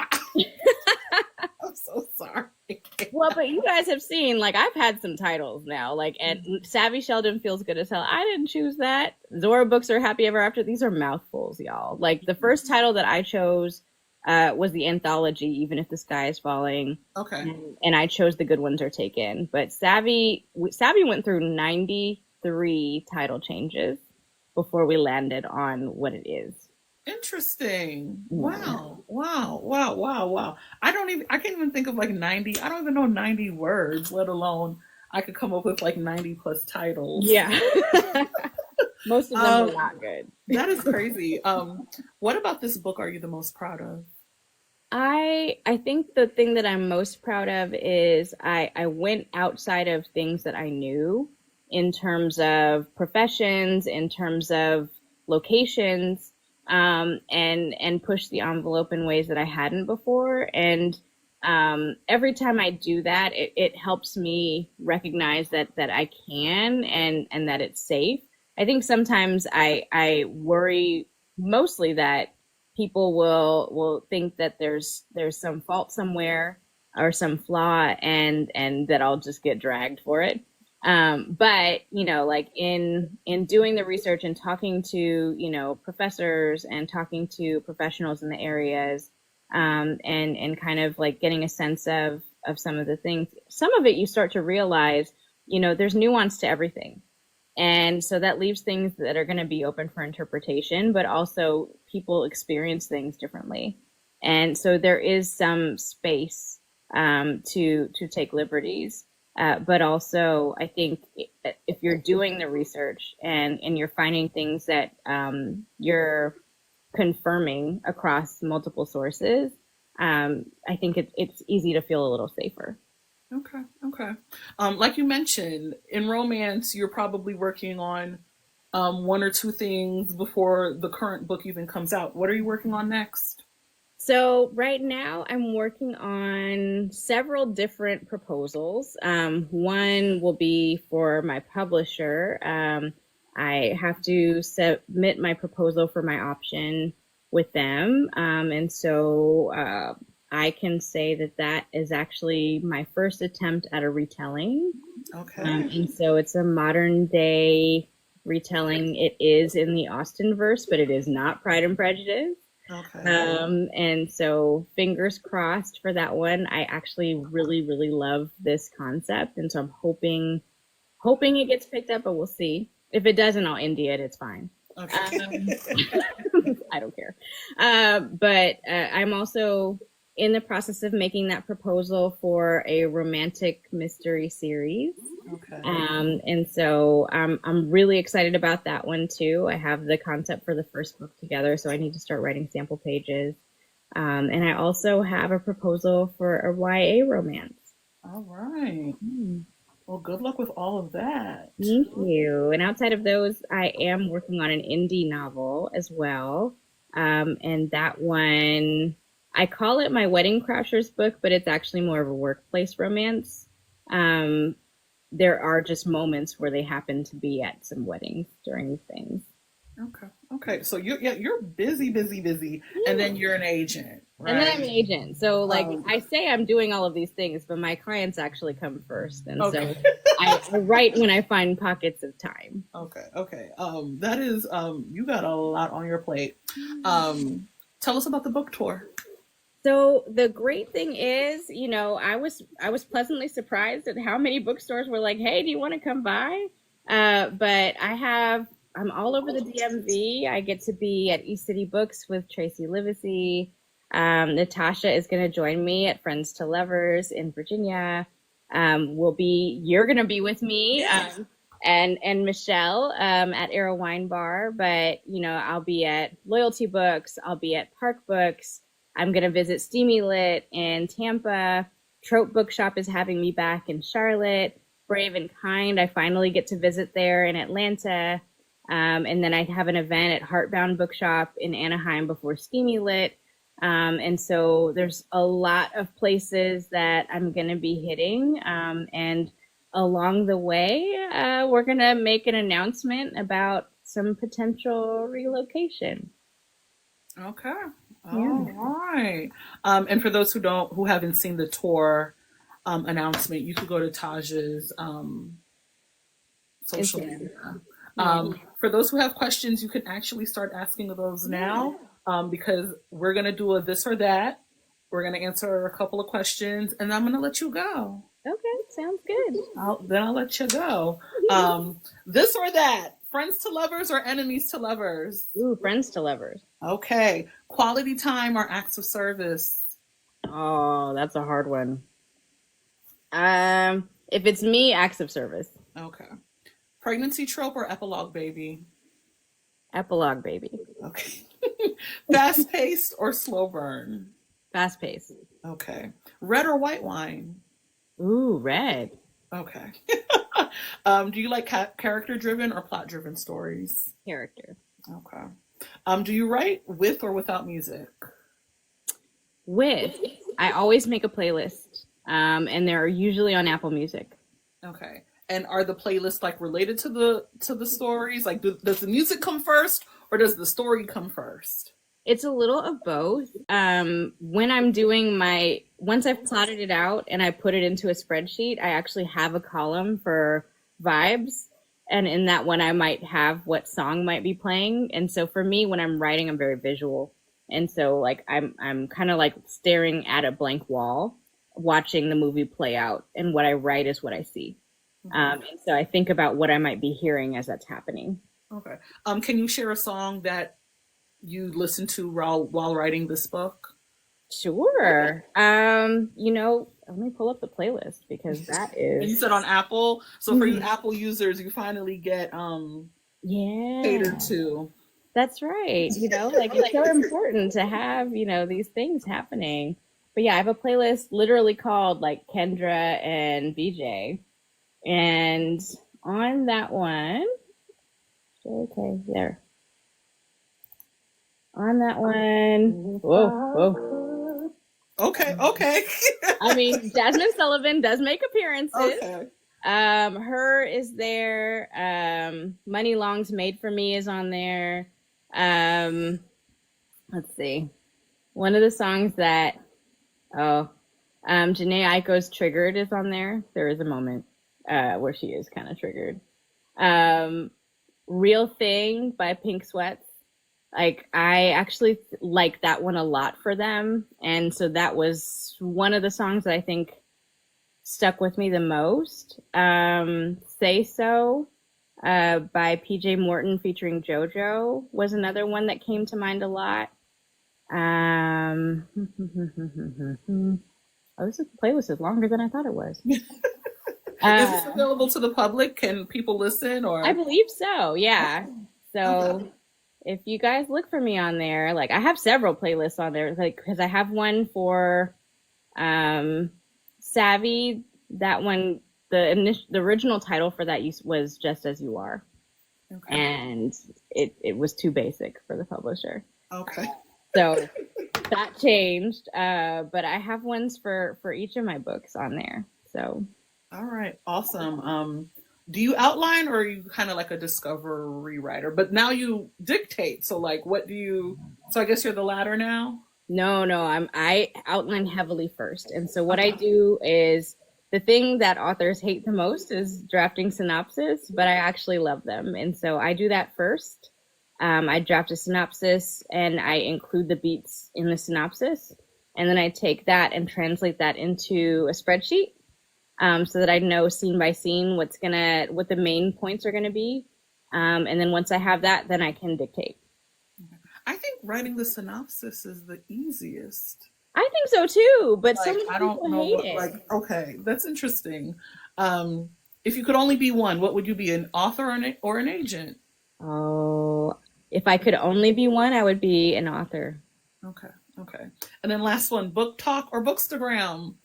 so sorry. Well, but you guys have seen, like, I've had some titles now, like, and Savvy Sheldon feels good as hell. I didn't choose that. Zora books are Happy Ever After. These are mouthfuls, y'all. Like, the first title that I chose was the anthology, Even If the Sky is Falling. Okay. And I chose The Good Ones Are Taken. But Savvy went through 93 title changes before we landed on what it is. Interesting. Wow. Wow. I can't even think of like 90. I don't even know 90 words, let alone I could come up with like 90 plus titles. Yeah. Most of them are not good. That is crazy. What about this book are you the most proud of? I think the thing that I'm most proud of is I went outside of things that I knew in terms of professions, in terms of locations, and push the envelope in ways that I hadn't before. And every time I do that, it helps me recognize that I can and that it's safe. I think sometimes I worry mostly that people will think that there's some fault somewhere or some flaw and that I'll just get dragged for it. But, you know, like in doing the research and talking to, you know, professors and talking to professionals in the areas, and kind of like getting a sense of some of the things, some of it you start to realize, you know, there's nuance to everything. And so that leaves things that are going to be open for interpretation, but also people experience things differently. And so there is some space to take liberties. But also, I think if you're doing the research and you're finding things that you're confirming across multiple sources, I think it's easy to feel a little safer. Okay. Like you mentioned, in romance, you're probably working on one or two things before the current book even comes out. What are you working on next? So right now I'm working on several different proposals. One will be for my publisher. I have to submit my proposal for my option with them. And so I can say that is actually my first attempt at a retelling. Okay. And so it's a modern day retelling. It is in the Austen verse, but it is not Pride and Prejudice. Okay. And so fingers crossed for that one. I actually really, really love this concept. And so I'm hoping it gets picked up, but we'll see. If it doesn't, I'll indie it. It's fine. Okay. I don't care. But I'm also in the process of making that proposal for a romantic mystery series. Okay. And so I'm really excited about that one too. I have the concept for the first book together, so I need to start writing sample pages. And I also have a proposal for a YA romance. All right. Well, good luck with all of that. Thank you. And outside of those, I am working on an indie novel as well. And that one, I call it my Wedding Crashers book, but it's actually more of a workplace romance. There are just moments where they happen to be at some weddings during things. Okay. So you're busy, and then you're an agent, right? And then I'm an agent. So like I say I'm doing all of these things, but my clients actually come first. And so I write when I find pockets of time. Okay. That is you got a lot on your plate. Tell us about the book tour. So the great thing is, you know, I was pleasantly surprised at how many bookstores were like, "Hey, do you want to come by?" But I'm all over the DMV. I get to be at East City Books with Tracy Livesey. Natasha is going to join me at Friends to Lovers in Virginia. You're going to be with me, and Michelle at Arrow Wine Bar. But you know, I'll be at Loyalty Books. I'll be at Park Books. I'm going to visit Steamy Lit in Tampa. Trope Bookshop is having me back in Charlotte. Brave and Kind, I finally get to visit there in Atlanta. And then I have an event at Heartbound Bookshop in Anaheim before Steamy Lit. And so there's a lot of places that I'm going to be hitting. And along the way, we're going to make an announcement about some potential relocation. Okay. All right. And for those who haven't seen the tour announcement, you could go to Taj's social Instagram. media. Yeah. For those who have questions, you can actually start asking those now, because we're gonna do a this or that. We're gonna answer a couple of questions, and I'm gonna let you go. Okay, sounds good. I'll let you go. This or that. Friends to lovers or enemies to lovers? Ooh, friends to lovers. Okay. Quality time or acts of service? Oh, that's a hard one. If it's me, acts of service. Okay. Pregnancy trope or epilogue baby? Epilogue baby. Okay. Fast paced or slow burn? Fast pace. Okay. Red or white wine? Ooh, red. Okay. Do you like character driven or plot driven stories? Character. Okay. Do you write with or without music? With. I always make a playlist. And they're usually on Apple Music. Okay. And are the playlists like related to the stories? Like, does the music come first or does the story come first? It's a little of both. When I'm doing once I've plotted it out and I put it into a spreadsheet, I actually have a column for vibes. And in that one, I might have what song might be playing. And so for me, when I'm writing, I'm very visual. And so like, I'm kind of like staring at a blank wall, watching the movie play out. And what I write is what I see. And so I think about what I might be hearing as that's happening. Okay. Can you share a song that you listened to while writing this book? Sure. Let me pull up the playlist because that is. And you said on Apple. So for you Apple users, you finally get catered to. That's right. It's so important to have, these things happening. But yeah, I have a playlist literally called like Kendra and BJ. And on that one, okay, there. On that one, whoa. Okay. I mean, Jasmine Sullivan does make appearances. Okay. Her is there. Money Long's Made for Me is on there. Let's see. One of the songs that, Janae Aiko's Triggered is on there. There is a moment where she is kind of triggered. Real Thing by Pink Sweats. Like, I actually like that one a lot for them. And so that was one of the songs that I think stuck with me the most. Say So by PJ Morton featuring JoJo was another one that came to mind a lot. This playlist is longer than I thought it was. Is this available to the public? Can people listen? Or I believe so, yeah. So if you guys look for me on there, like I have several playlists on there, like because I have one for Savvy. That one, the original title for that was Just As You Are. Okay. And it was too basic for the publisher. Okay. So that changed. But I have ones for each of my books on there. So. All right. Awesome. Do you outline or are you kind of like a discovery writer? But now you dictate. So like, so I guess you're the latter now? No, I outline heavily first. And so what I do is the thing that authors hate the most is drafting synopsis, but I actually love them. And so I do that first. I draft a synopsis and I include the beats in the synopsis. And then I take that and translate that into a spreadsheet. So that I know scene by scene what the main points are gonna be. And then once I have that, then I can dictate. I think writing the synopsis is the easiest. I think so too, but some I don't know hate it. Okay, that's interesting. If you could only be one, what would you be, an author or an agent? Oh, if I could only be one, I would be an author. Okay. And then last one, book talk or bookstagram?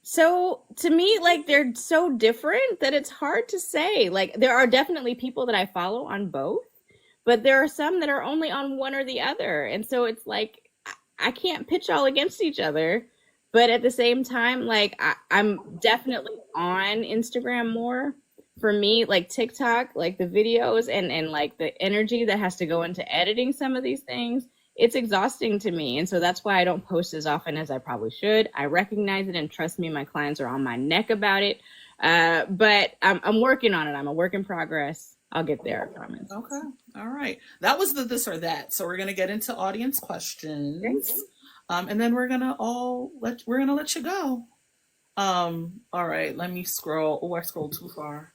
So to me, like, they're so different that it's hard to say. Like, there are definitely people that I follow on both, but there are some that are only on one or the other. And so it's like, I can't pitch all against each other. But at the same time, like, I'm definitely on Instagram more. For me, like TikTok, like the videos and like the energy that has to go into editing some of these things it's exhausting to me. And so that's why I don't post as often as I probably should. I recognize it, and trust me, my clients are on my neck about it. But I'm working on it. I'm a work in progress. I'll get there, I promise. Okay. All right. That was the this or that. So we're gonna get into audience questions. And then we're gonna let you go. All right, let me scroll. Oh, I scrolled too far.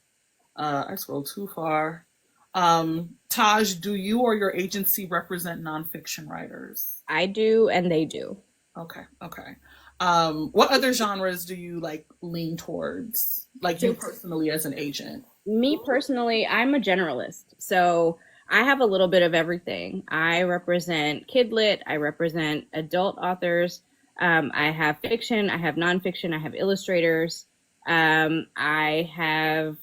I scrolled too far. Taj, do you or your agency represent nonfiction writers? I do, and they do. Okay, okay. What other genres do you like lean towards? Like you personally as an agent? Me personally, I'm a generalist. So I have a little bit of everything. I represent kid lit, I represent adult authors. I have fiction, I have nonfiction, I have illustrators. I have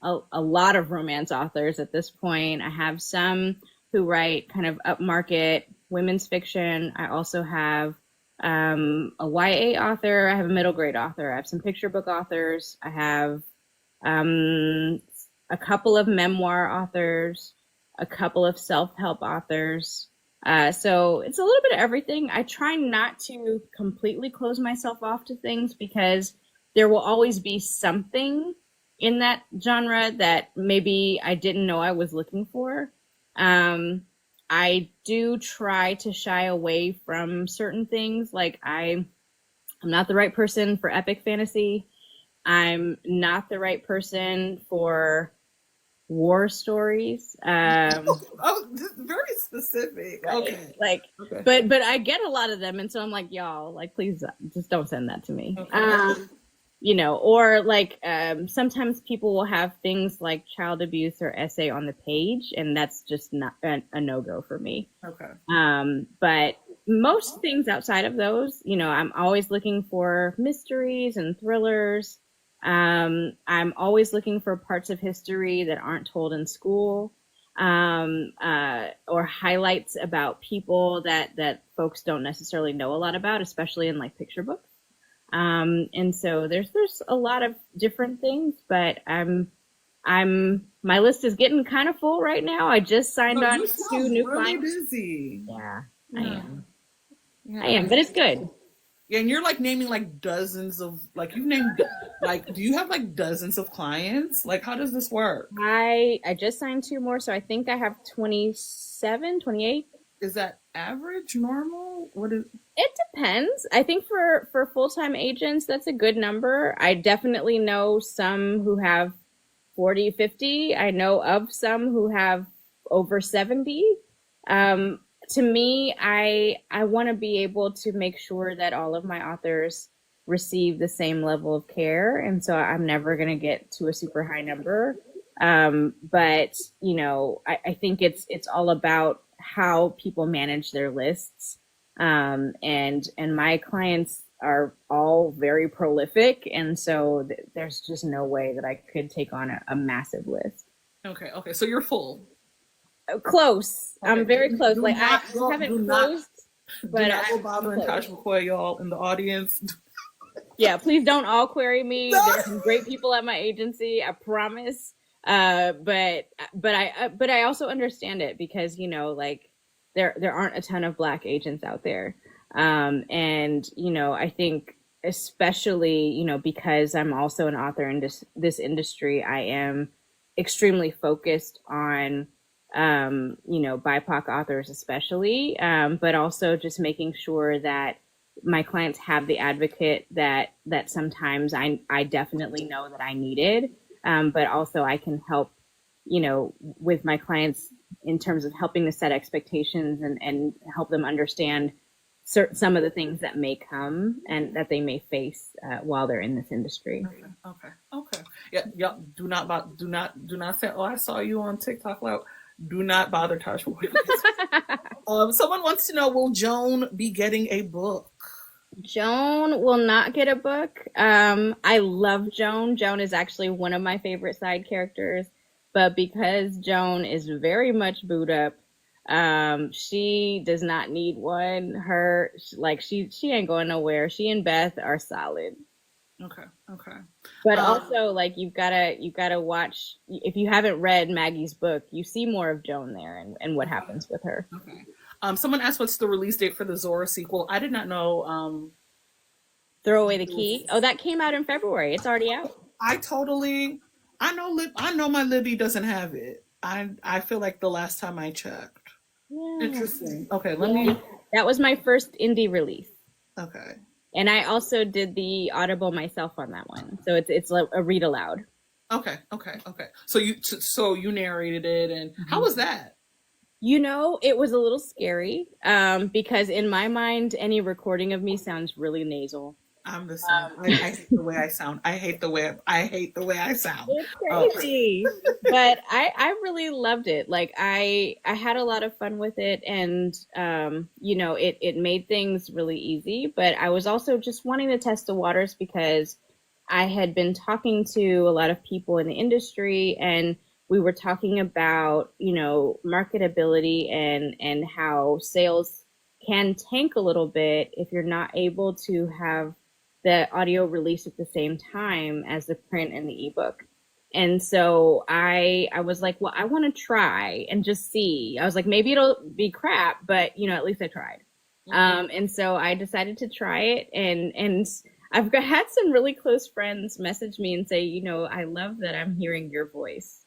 a lot of romance authors at this point. I have some who write kind of upmarket women's fiction. I also have a YA author. I have a middle grade author. I have some picture book authors. I have a couple of memoir authors, a couple of self-help authors. So it's a little bit of everything. I try not to completely close myself off to things because there will always be something in that genre that maybe I didn't know I was looking for. I do try to shy away from certain things. Like I'm not the right person for epic fantasy. I'm not the right person for war stories. Oh, very specific. Right? Okay. Like, okay. But I get a lot of them, and so I'm like, y'all, like, please just don't send that to me. Okay. You know, or like sometimes people will have things like child abuse or essay on the page, and that's just not a no-go for me. Okay. But most things outside of those, you know, I'm always looking for mysteries and thrillers. I'm always looking for parts of history that aren't told in school, or highlights about people that folks don't necessarily know a lot about, especially in like picture books. And so there's a lot of different things, but my list is getting kind of full right now. I just signed on 2 new clients. Busy. Yeah, I am. Yeah. I am, but it's good. Yeah, and you're like naming like dozens of like you've named like do you have like dozens of clients? Like how does this work? I just signed 2 more, so I think I have 27, 28. Is that average, normal? What is it? Depends. I think for full-time agents, that's a good number. I definitely know some who have 40, 50. I know of some who have over 70. To me, I want to be able to make sure that all of my authors receive the same level of care. And so I'm never going to get to a super high number. But, you know, I think it's all about how people manage their lists. And my clients are all very prolific. And so there's just no way that I could take on a massive list. Okay. So you're full. Close. Okay. I'm very close. Like I haven't closed, but I will bother TAJ MCCOY, y'all in the audience. Yeah, please don't all query me. There's some great people at my agency, I promise. But I also understand it because, you know, like there aren't a ton of Black agents out there. And, you know, I think especially, you know, because I'm also an author in this industry, I am extremely focused on, you know, BIPOC authors especially, but also just making sure that my clients have the advocate that sometimes I definitely know that I needed, but also I can help, you know, with my clients in terms of helping to set expectations and help them understand some of the things that may come and that they may face while they're in this industry. Okay. Yeah. Do not say, oh, I saw you on TikTok. Like, do not bother TAJ MCCOY. Someone wants to know, will Joan be getting a book? Joan will not get a book. I love Joan. Joan is actually one of my favorite side characters, but because Joan is very much booed up, she does not need one. She ain't going nowhere. She and Beth are solid. Okay. But also, like, you've gotta watch. If you haven't read Maggie's book, you see more of Joan there and what happens with her. Okay. Someone asked what's the release date for the Zora sequel. I did not know. Throw Away the Key. Oh, that came out in February. It's already out. I know my Libby doesn't have it. I feel like the last time I checked. Yeah. Interesting. Okay, let me. That was my first indie release. Okay. And I also did the Audible myself on that one, so it's a read aloud. Okay. So you narrated it, and how was that? You know, it was a little scary because in my mind, any recording of me sounds really nasal. I'm the same. I hate the way I sound. I hate the way I sound. It's crazy, but I really loved it. Like I had a lot of fun with it, and you know, it made things really easy. But I was also just wanting to test the waters because I had been talking to a lot of people in the industry, and we were talking about, you know, marketability and how sales can tank a little bit if you're not able to have the audio release at the same time as the print and the ebook. And so I was like, well, I want to try and just see. I was like, maybe it'll be crap, but you know, at least I tried. And so I decided to try it, and I've had some really close friends message me and say, you know, I love that I'm hearing your voice.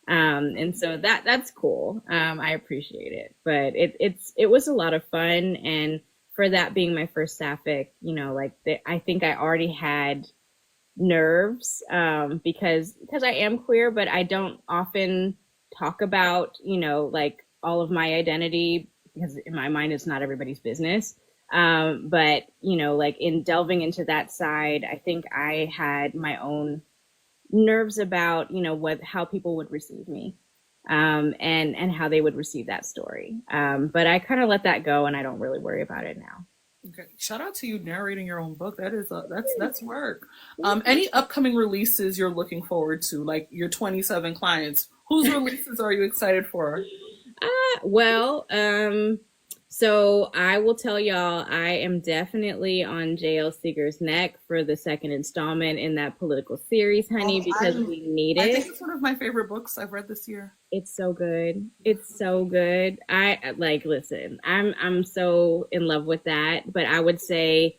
And so that's cool. I appreciate it, but it was a lot of fun. And for that being my first sapphic, you know, like I think I already had nerves, because I am queer, but I don't often talk about, you know, like all of my identity, because in my mind, it's not everybody's business. But you know, like in delving into that side, I think I had my own nerves about, you know, how people would receive me, and how they would receive that story. But I kind of let that go, and I don't really worry about it now. Okay. Shout out to you narrating your own book. That is that's work. Any upcoming releases you're looking forward to, like your 27 clients? Whose releases are you excited for? Well, so I will tell y'all, I am definitely on JL Seeger's neck for the second installment in that political series, honey, because we need it. I think it's one of my favorite books I've read this year. It's so good. It's so good. I like, listen, I'm so in love with that, but I would say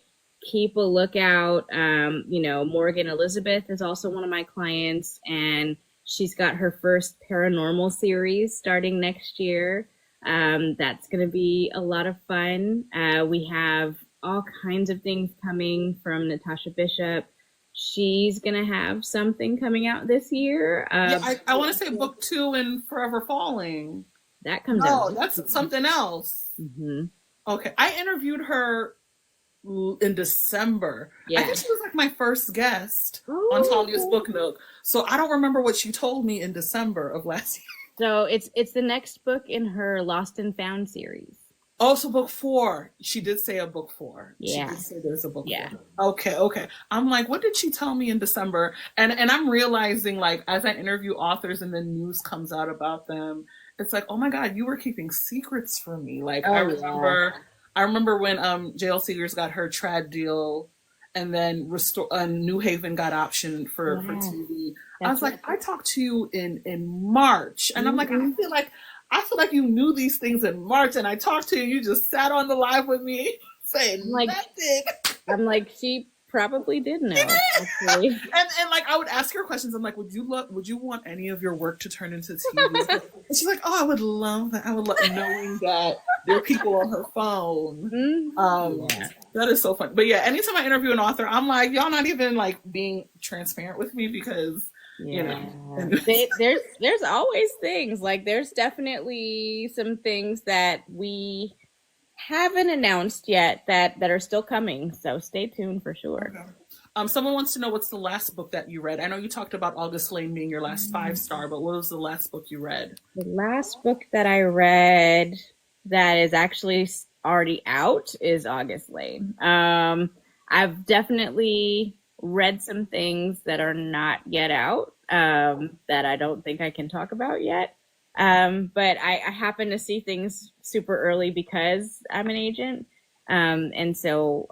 keep a lookout. You know, Morgan Elizabeth is also one of my clients, and she's got her first paranormal series starting next year. That's going to be a lot of fun. We have all kinds of things coming from Natasha Bishop. She's going to have something coming out this year. I want to say book 2 in Forever Falling. That comes out. Oh, that's something else. Mm-hmm. Okay. I interviewed her in December. Yeah. I think she was like my first guest on Talia's Book Nook. So I don't remember what she told me in December of last year. So it's the next book in her Lost and Found series. Oh, so book 4. She did say a book 4. Yeah. She did say there's a book 4. Okay. I'm like, what did she tell me in December? And I'm realizing, like, as I interview authors and then news comes out about them, it's like, oh my God, you were keeping secrets from me. Like, I remember when JL Seegers got her trad deal, and then New Haven got optioned for TV. I was like, I talked to you in March, and I'm like, I feel like you knew these things in March, and I talked to you. You just sat on the live with me, saying nothing. I'm like, she probably did know. Actually. and like, I would ask her questions. I'm like, would you want any of your work to turn into TV? And she's like, oh, I would love that. I would love knowing that there are people on her phone. That is so fun. But yeah, anytime I interview an author, I'm like, y'all not even like being transparent with me, because you know, there's always things, like there's definitely some things that we haven't announced yet that are still coming, so stay tuned for sure. Okay. Someone wants to know, what's the last book that you read? I know you talked about August Lane being your last 5-star, but what was the last book you read? The last book that I read that is actually already out is August Lane. I've definitely read some things that are not yet out, that I don't think I can talk about yet. But I happen to see things super early because I'm an agent. And so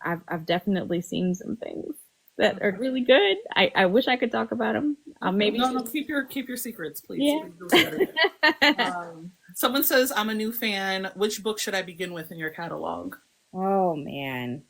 I've definitely seen some things that are really good. I wish I could talk about them. Maybe no, keep your secrets, please. Yeah. Someone says, I'm a new fan. Which book should I begin with in your catalog? Oh man.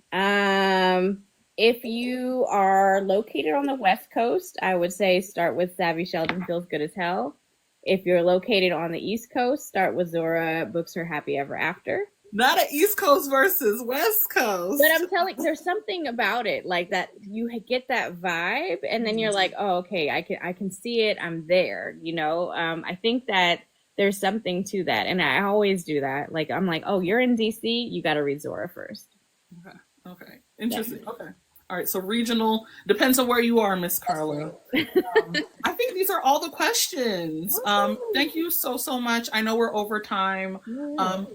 If you are located on the West Coast, I would say start with Savvy Sheldon Feels Good as Hell. If you're located on the East Coast, start with Zora Books Her Happy Ever After. Not an East Coast versus West Coast. But I'm telling, there's something about it like that. You get that vibe, and then you're like, oh, okay, I can see it. I'm there. You know, I think that there's something to that, and I always do that. Like, I'm like, oh, you're in DC, you got to read Zora first. Okay, interesting. Yeah. Okay. All right, so regional depends on where you are, Miss Carla. I think these are all the questions. Thank you so much. I know we're over time,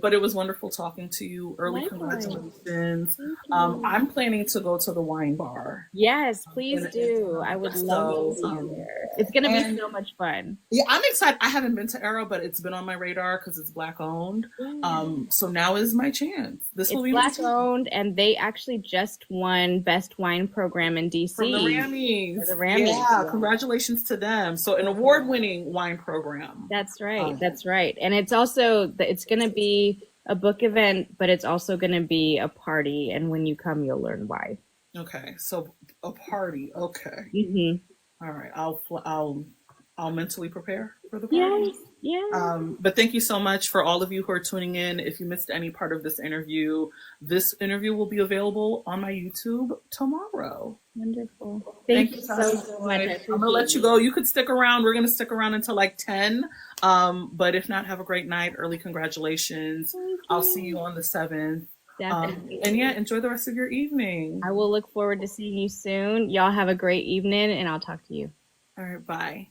but it was wonderful talking to you. Early congratulations. I'm planning to go to the wine bar. Yes, please do. I would love to see you there. It's going to be so much fun. Yeah, I'm excited. I haven't been to Arrow, but it's been on my radar because it's Black owned. So now is my chance. This will be Black owned, and they actually just won Best Wine Program in DC. From the Rammies. Yeah, congratulations to them. So an award-winning wine program. That's right. That's right. And it's also, it's going to be a book event, but it's also going to be a party. And when you come, you'll learn why. Okay. So a party. Okay. Mm-hmm. All right. I'll mentally prepare for the party. Yes. Yeah. But thank you so much for all of you who are tuning in. If you missed any part of this interview will be available on my YouTube tomorrow. Wonderful. Thank you so much. I'm gonna let you go. You could stick around. We're gonna stick around until like 10. But if not, have a great night. Early congratulations. I'll see you on the 7th. Definitely. And yeah, enjoy the rest of your evening. I will look forward to seeing you soon. Y'all have a great evening, and I'll talk to you. All right, bye.